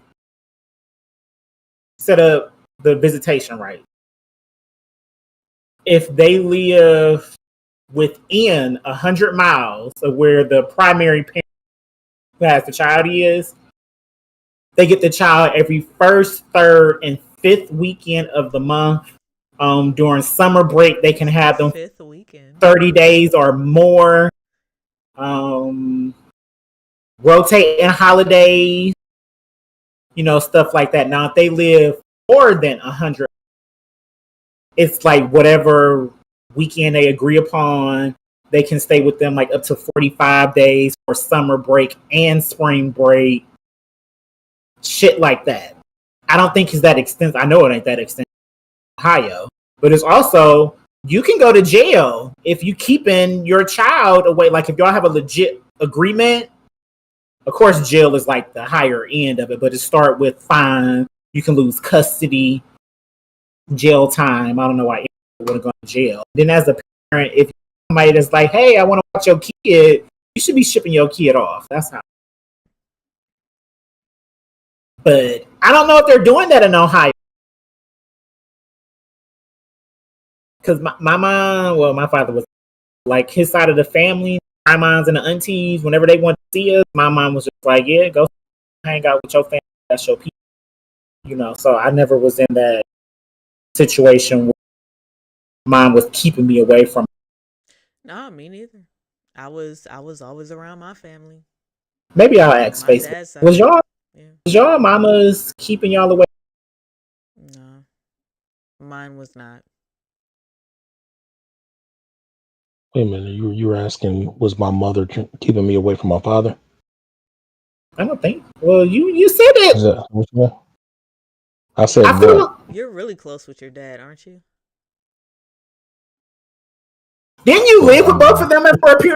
set up the visitation right. If they live within 100 miles of where the primary parent who has the child is, they get the child every first, third, and fifth weekend of the month. During summer break, they can have them Fifth weekend. 30 days or more. Rotating holidays, stuff like that. Now, if they live more than 100, it's like whatever weekend they agree upon, they can stay with them like up to 45 days for summer break and spring break. Shit like that. I don't think it's that extensive. I know it ain't that extensive in Ohio. But it's also, you can go to jail if you keeping your child away. Like if y'all have a legit agreement, of course jail is like the higher end of it, but it start with fine. You can lose custody, jail time. I don't know why anyone would go to jail. Then as a parent, if somebody that's like, hey, I want to watch your kid, you should be shipping your kid off. That's how. But I don't know if they're doing that in Ohio. Because my mom, well, my father was like his side of the family, my moms and the aunties, whenever they want to see us, my mom was just like, yeah, go hang out with your family. That's your people. So I never was in that situation where mom was keeping me away from. No, me neither. I was always around my family. Maybe I'll ask My Facebook. dad's side. Was Yeah. y'all mamas keeping y'all away? No, mine was not. Wait a minute, you were asking, was my mother keeping me away from my father? I don't think. Well, you said it. Is that what you meant? I said I feel. You're really close with your dad, aren't you? Didn't you live with both of them for a period?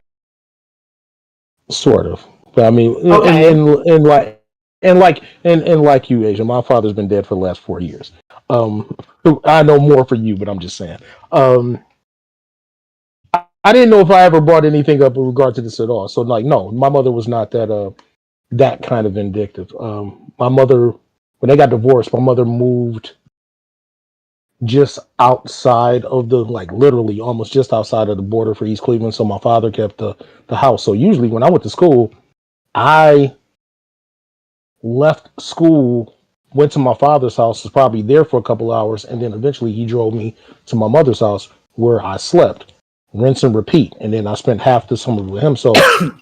Sort of, but I mean, Okay. and like you, Asia, my father's been dead for the last 4 years. I know more for you, but I'm just saying. I didn't know if I ever brought anything up in regard to this at all. So, like, no, my mother was not that kind of vindictive. My mother, when they got divorced, my mother moved just outside of literally almost just outside of the border for East Cleveland. So my father kept the house. So usually when I went to school, I left school, went to my father's house, was probably there for a couple hours, and then eventually he drove me to my mother's house where I slept. Rinse and repeat. And then I spent half the summer with him. So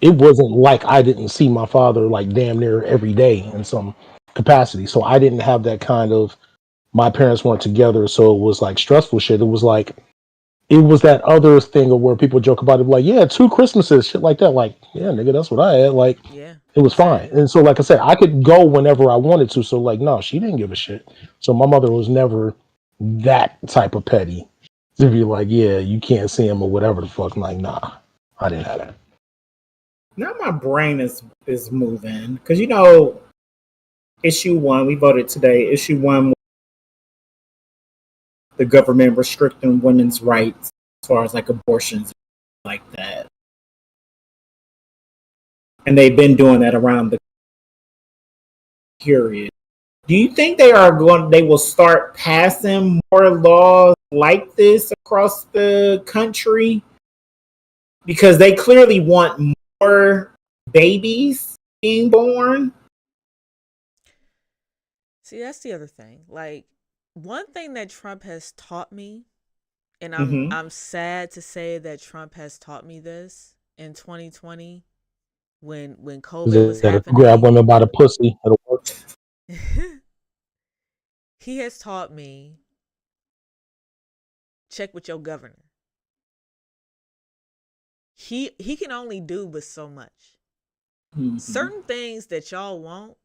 it wasn't like I didn't see my father like damn near every day in some capacity. So I didn't have that kind of, my parents weren't together, so it was like stressful shit. It was that other thing of where people joke about it, like, yeah, 2 Christmases, shit like that. Like, yeah, nigga, that's what I had. Like, Yeah. it was fine. And so, like I said, I could go whenever I wanted to. So, like, no, she didn't give a shit. So my mother was never that type of petty to be like, yeah, you can't see him or whatever the fuck. I'm like, nah, I didn't have that. Now my brain is moving because issue 1 we voted today. Issue 1, the government restricting women's rights as far as like abortions like that, and they've been doing that around the period. Do you think they will start passing more laws like this across the country? Because they clearly want more babies being born. See, that's the other thing. Like, one thing that Trump has taught me, and I'm sad to say that Trump has taught me this in 2020 when COVID was happening. Grab women by the pussy. It'll work. He has taught me, check with your governor. He can only do but so much. Mm-hmm. Certain things that y'all want,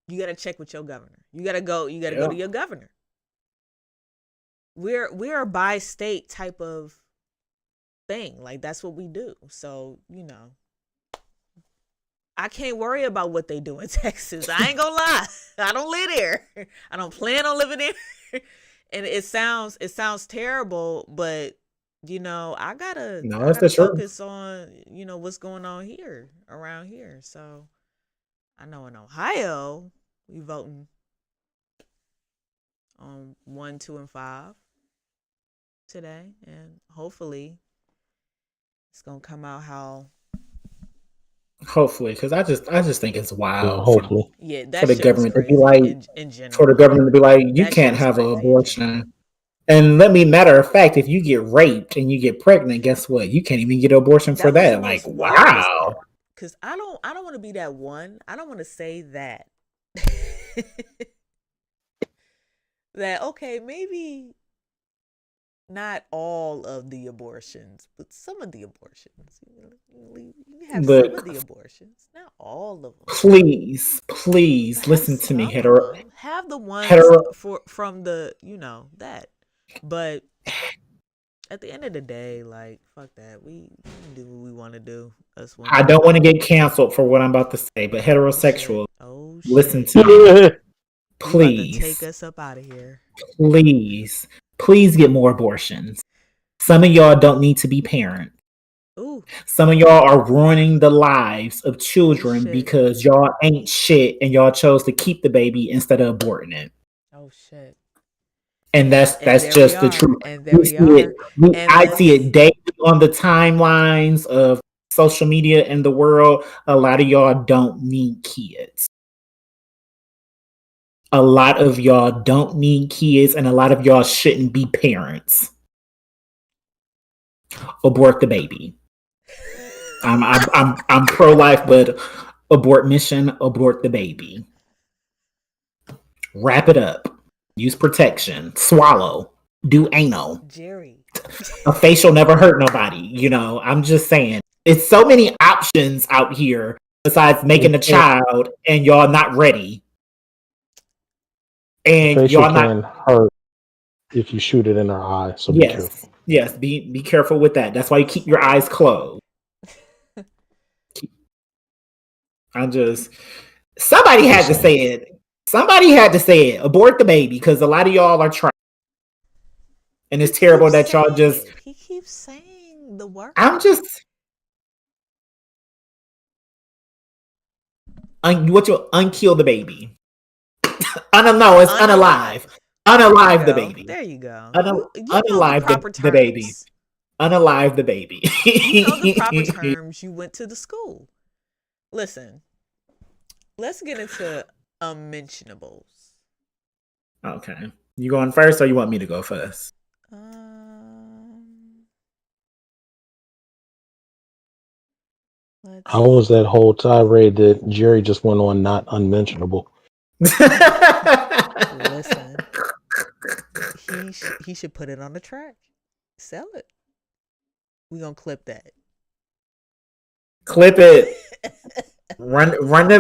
you gotta check with your governor. You gotta go to your governor. We're a by state type of thing. Like, that's what we do. So, I can't worry about what they do in Texas. I ain't gonna lie. I don't live there. I don't plan on living there. And it sounds terrible, but I gotta focus on what's going on here around here. So I know in Ohio we voting on 1, 2, and 5 today, and hopefully it's gonna come out how Hopefully, because I just think it's Yeah, wild hopefully. Yeah, for that the shit was government to be crazy like, in for the general. government to be like, you That shit can't was have an crazy in general. abortion. And let me, matter of fact, if you get raped and you get pregnant, guess what? You can't even get an abortion for That was that. the Like, most wildest wow. part. Cause I don't want to be that one. I don't want to say that. That okay, maybe not all of the abortions, but some of the abortions. You have some of Look, the abortions, not all of them. please, But please have listen to me, some of hetero, them. Have the ones hetero. from the that. But at the end of the day, like fuck that. We can do what we want to do. Us I women. don't want to get canceled for what I'm about to say, but Oh shit. heterosexual, Oh listen shit. to me, You about to take please, us up out of here. please, please get more abortions. Some of y'all don't need to be parents. Ooh. Some of y'all are ruining the lives of Oh children shit. because y'all ain't shit and y'all chose to keep the baby instead of aborting it. Oh shit. And that's And there we just the are. truth. And there We we see are. it. And I see let's it daily on the timelines of social media in the world. A lot of y'all don't need kids. A lot of y'all don't need kids, and a lot of y'all shouldn't be parents. Abort the baby. I'm pro-life, but abort mission, abort the baby. Wrap it up. Use protection. Swallow. Do anal. Jerry. A facial never hurt nobody. You know, I'm just saying. It's so many options out here besides making a child, and y'all not ready. And Facial y'all can not. hurt if you shoot it in her eye, so be careful. Yes. Be careful with that. That's why you keep your eyes closed. Somebody had to say it. Somebody had to say it. Abort the baby, because a lot of y'all are trying. And it's terrible that y'all just. He keeps saying the word. I'm just. What you unkill the baby? No, it's unalive. Unalive the baby. There you go. Unalive the baby. Unalive the baby. You know the proper terms. You went to the school. Listen, let's get into unmentionables. Okay. You going first, or you want me to go first? How was that whole tirade that Jerry just went on not unmentionable? Listen, he should put it on the track. Sell it. We gonna clip that. Clip it. Run the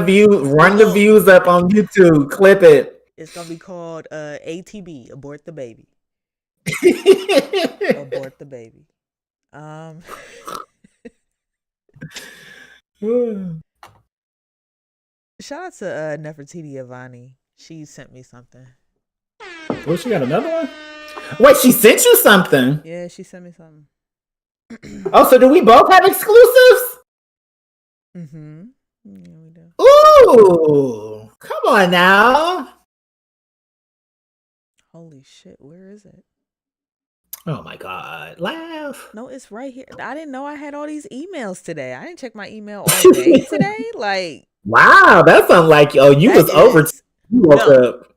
views up on YouTube. Clip it. It's gonna be called ATB, abort the baby. Abort the baby. Shout out to Nefertiti Avani. She sent me something. Well, she got another one? Wait, she sent you something? Yeah, she sent me something. Oh, so do we both have exclusives? Mm-hmm. Yeah, we do. Ooh, come on now. Holy shit, where is it? Oh my God, laugh. No, it's right here. I didn't know I had all these emails today. I didn't check my email all day today. Like, wow, that's unlike you. Oh, you was over. You woke up.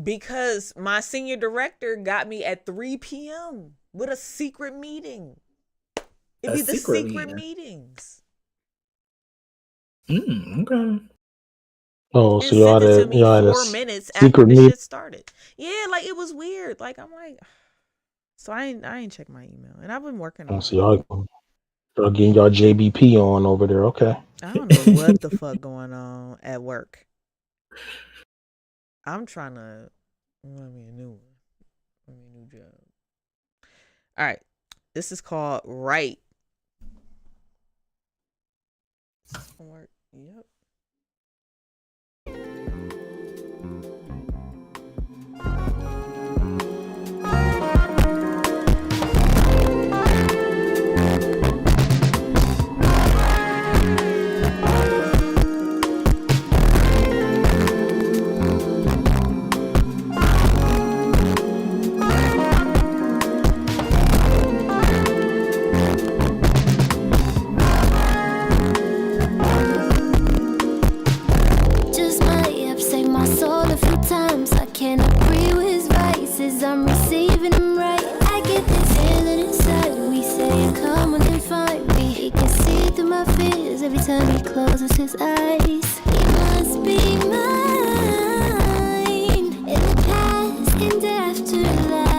Because my senior director got me at 3 p.m. with a secret meeting. It'd be the secret meetings. Okay. Oh, so y'all had sent it to me 4 minutes after the shit started. Yeah, like it was weird. Like I'm like, so I ain't checked my email, and I've been working on. So y'all getting y'all JBP on over there. Okay. I don't know what the fuck going on at work. I'm trying to let me a new one. Let me a new job. All right. This is called Right. Work. Yep. fears every time he closes his eyes. He must be mine in the past and afterlife.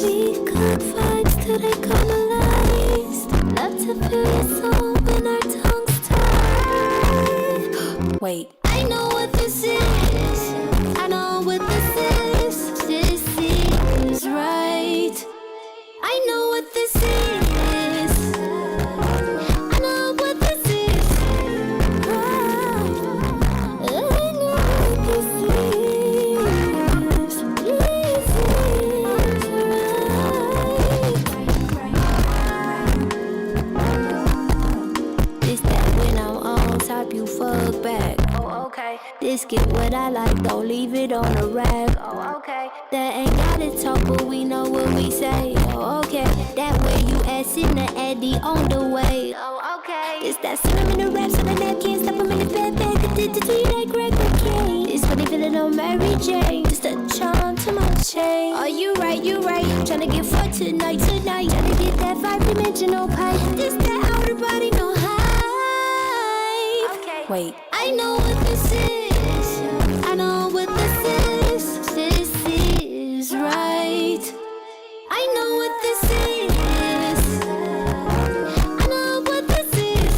We got vibes till they come alive. Love to feel your soul when our tongues tie. Wait, I know what this is. I know what this is. This is right. I know what this is. I know what this is. I know what this is. This is right. This that when I'm on top, you fuck back. Oh, okay. This get what I like, don't leave it on the rack. Oh, okay. That ain't gotta talk, but we know what we say. Oh, okay. That way you ass in the Eddie on the way. Oh, okay. It's that slam in the rap, so the nap can't stop him in the bed. Addicted to you like Greg McKay. It's funny feeling on Mary Jane. Just a charm to my chain. Oh, you right, you right. Tryna get fucked tonight. Tryna get that 5-dimensional pipe. This that outer body, no hype. Okay. Wait, I know what this is. I know what this is. This is right. I know what this is. I know what this is.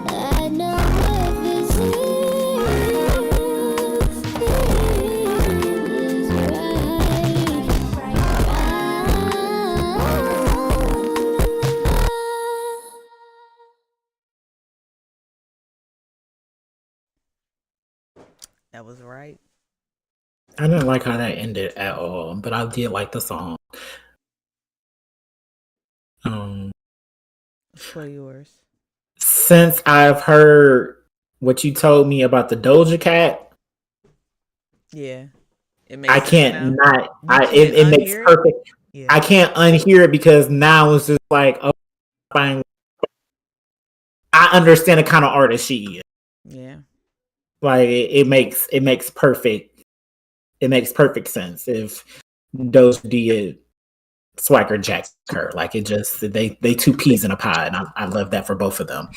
I know what this is. That was right. I didn't like how that ended at all, but I did like the song. For yours. Since I've heard what you told me about the Doja Cat, Yeah. It makes I sense can't now. not. You It can't makes unhear it? perfect. Yeah. I can't unhear it because now it's just like, oh, fine. I understand the kind of artist she is. Yeah. Like it makes perfect sense if Doja did Swagger Jack her. Like it just they two peas in a pod, and I love that for both of them.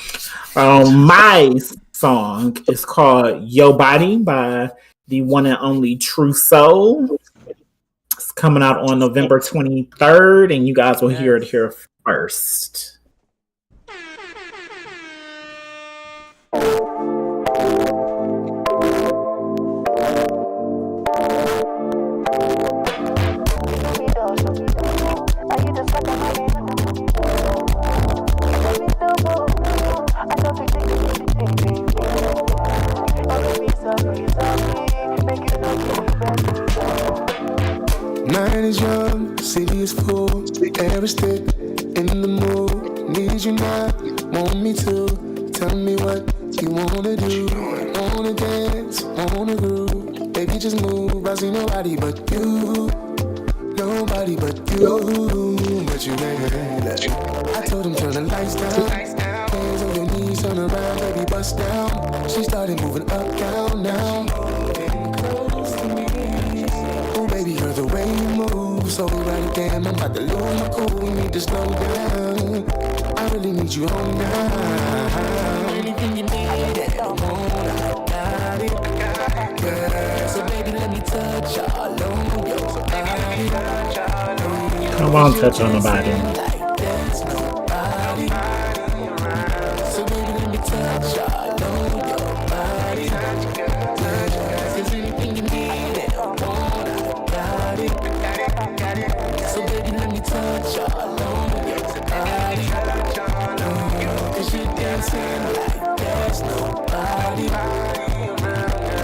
My song is called Yo Body by the one and only True Soul. It's coming out on November 23rd, and you guys will hear it here first. Night is young, city is full, air is thick, in the mood. Need you now, want me to. Tell me what you wanna do. Wanna dance, wanna groove. Baby, just move. I see nobody but you. Nobody but you. But you ain't. I told him turn the lights down. Hands on your knees, turn around, baby, bust down. She started moving up, down, now. Baby, you're the way you move, so right damn, I'm about to lose my cool. We need to slow down. I really need you home now. Anything you need, I got it. Yeah. So baby, let me touch all on your body. Come on, touch on the body. Like there's nobody. So baby, let me touch all on your body. If there's anything you need, I want it. So baby, let me touch all on your body. Cause you're dancing like there's nobody.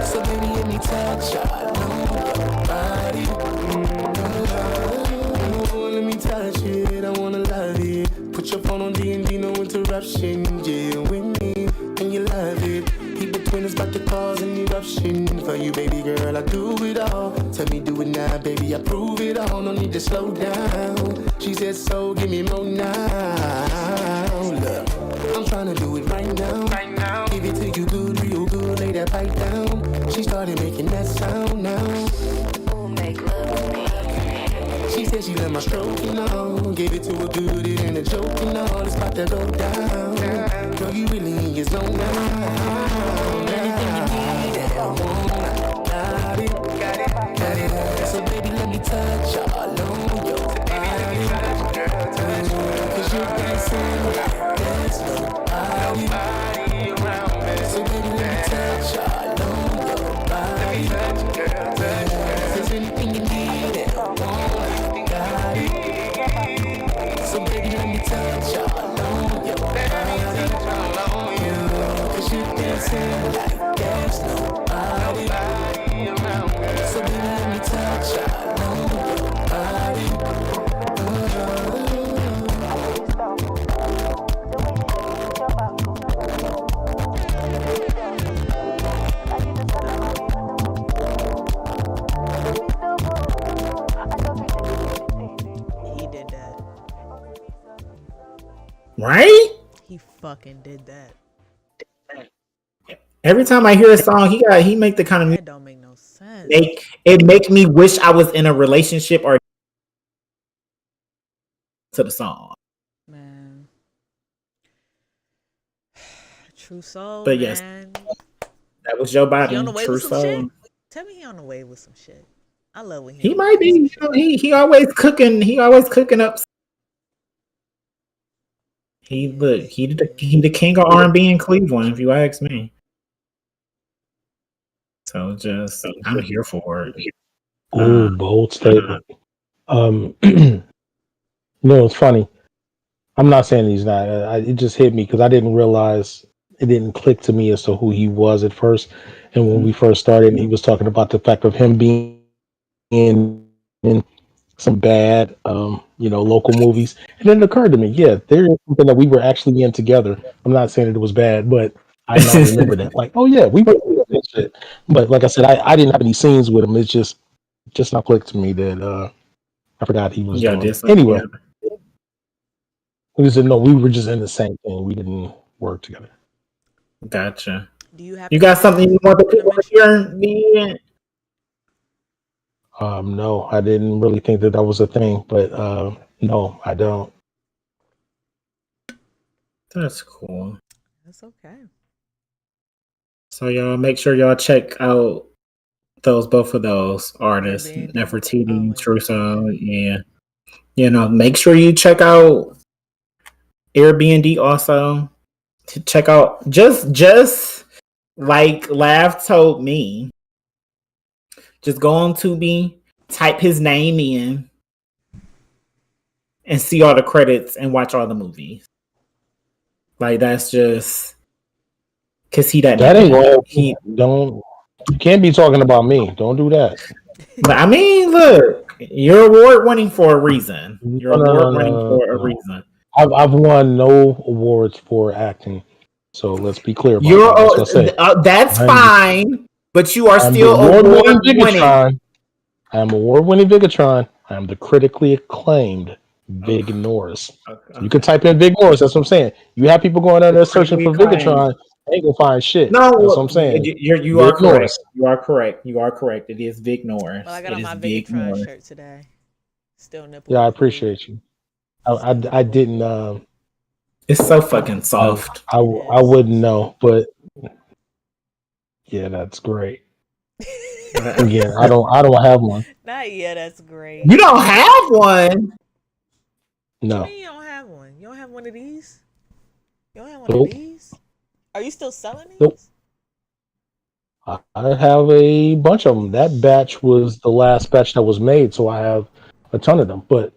So baby, let me touch all on your body. Let me touch it, I wanna love it. Put your phone on D&D, no interruption. Yeah, with me, and you love it. Keep between us, about to cause an eruption. For you, baby girl, I do it all. Tell me do it now, baby, I prove it all. No need to slow down. She said so, give me more now. Look, I'm trying to do it right now. Give it to you good, real good, lay that pipe down. She started making that sound now. Ooh, make love to me. She said she let my stroke, you know. Gave it to her good and a joke, you know. It's about to go down. Girl, you really in your zone now. Anything you need, that I want, got it. So baby, let me touch all on your body. Cause you're dancing like there's nobody around me. So baby, let me touch all on your body. If there's anything you need, that I want, got it. So baby, let me touch all on your body. Cause you're dancing like there's nobody around me. So baby, let me touch all on your body. He did that. Right? He fucking did that. Every time I hear a song, he make the kind of music That don't make no sense. make me wish I was in a relationship or to the song. Man. True soul, But yes, man. that was Joe He on the Biden. way True with some shit? soul. Tell me he on the way with some shit. I love when He on the might way be. with You some know, he always cooking. He always cooking up. He the king of R&B in Cleveland, if you ask me. So I'm here for it. Oh, bold statement. No, it's funny. I'm not saying he's not. It just hit me because I didn't realize it didn't click to me as to who he was at first. And when we first started, he was talking about the fact of him being in some bad, local movies. And then it occurred to me, yeah, there is something that we were actually in together. I'm not saying that it was bad, but I now remember that. Like, oh yeah, we were in that shit. But like I said, I didn't have any scenes with him. It's just not clicked to me that I forgot he was Yeah, doing. this Anyway, yeah. we said no, we were just in the same thing. We didn't work together. Gotcha. Do you have You got something you want the people to hear? Me? No, I didn't really think that was a thing, but no, I don't. That's cool. That's okay. So y'all make sure y'all check out both of those artists, Airbnb. Nefertiti, Oh, wait. Trusso. Yeah, make sure you check out Airbnb also. To check out just like Lav told me. Just go on Tubi, type his name in, and see all the credits and watch all the movies. Like that's just because That ain't gonna don't. You can't be talking about me. Don't do that. But I mean, look, you're award winning for a reason. You're award winning for a reason. I've won no awards for acting, so let's be clear about that. That's fine, but you are still award-winning winning. Vigatron. I am award-winning Vigatron. I am the critically acclaimed Vig Norris. Okay. You can type in Vig Norris. That's what I'm saying. You have people going out there searching for Vigatron. They ain't gonna find shit. No, that's what I'm saying. You are correct. Norris. You are correct. You are correct. It is Vig Norris. Well, I got on my Vigatron shirt today. Still nipple. Yeah, I appreciate you. I didn't. It's so fucking soft. I wouldn't know, but yeah, that's great. Again, I don't have one. That's great. You don't have one? No. What do you mean you don't have one? You don't have one of these? You don't have one of these? Are you still selling these? Nope. I have a bunch of them. That batch was the last batch that was made, so I have a ton of them. But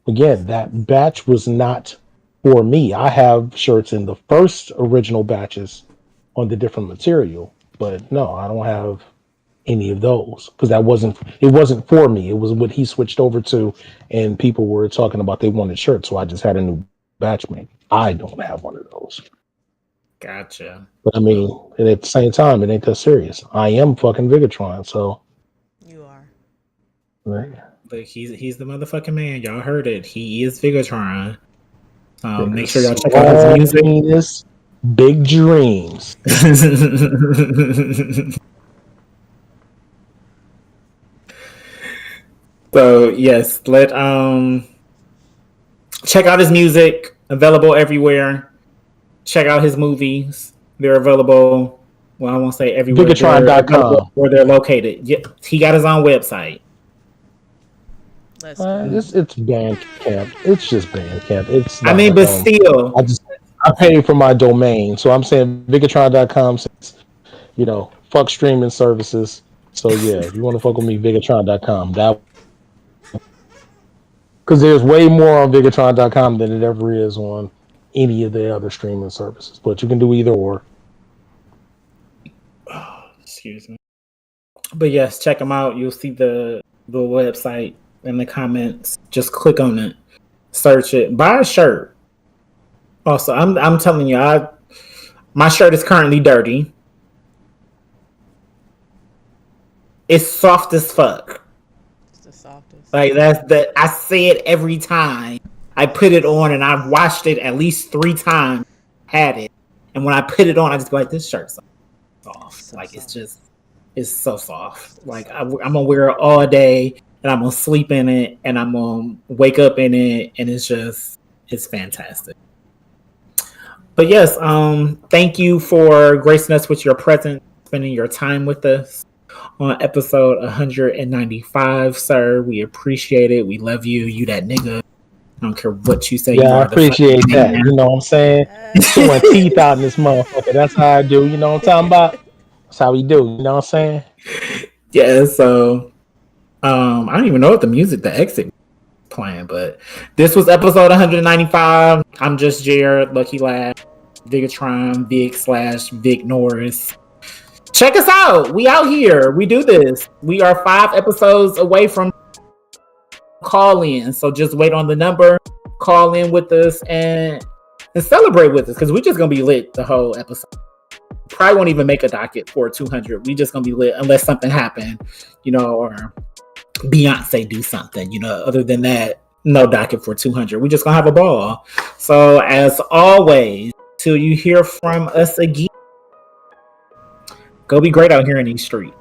again, that batch was not for me. I have shirts in the first original batches on the different material, but no, I don't have any of those because it wasn't for me. It was what he switched over to, and people were talking about they wanted shirts, so I just had a new batch made. I don't have one of those. Gotcha. But I mean, and at the same time, it ain't that serious. I am fucking Vigatron, so you are. Right. But he's the motherfucking man. Y'all heard it. He is Vigatron. Make sure y'all check out his music. Big dreams. So yes, check out his music, available everywhere. Check out his movies. They're available. Well, I won't say everywhere. Bigatron.com. Where they're located. Yeah, he got his own website. Let's go. It's Bandcamp. It's just Bandcamp. It's not, But still, I paid for my domain, so I'm saying Bigatron.com. Since, fuck streaming services. So yeah, if you want to fuck with me, Bigatron.com. That because there's way more on Bigatron.com than it ever is on any of the other streaming services. But you can do either or. Excuse me. But yes, check them out. You'll see the website in the comments. Just click on it, search it, buy a shirt. Also, I'm telling you, my shirt is currently dirty. It's soft as fuck. It's the softest. Like I say it every time I put it on, and I've washed it at least 3 times. Had it, and when I put it on, I just go like, this shirt's soft. So like soft. it's so soft. Like I'm gonna wear it all day, and I'm gonna sleep in it, and I'm gonna wake up in it, and it's fantastic. But yes, thank you for gracing us with your presence, spending your time with us on episode 195, sir. We appreciate it. We love you. You that nigga. I don't care what you say. Yeah, I appreciate that. Man. You know what I'm saying? Showing teeth out in this motherfucker. That's how I do. You know what I'm talking about? That's how we do. You know what I'm saying? Yeah, so I don't even know what the music, the exit playing, but this was episode 195. I'm just Jared, Lucky Lad, Bigatron, Vic Norris. Check us out. We out here. We do this. We are 5 episodes away from call in. So just wait on the number, call in with us, and celebrate with us, because we're just gonna be lit the whole episode. Probably won't even make a docket for 200. We just gonna be lit unless something happened, or Beyonce do something, other than that, no docket for 200. We just gonna have a ball. So as always, till you hear from us again, go be great out here in these streets.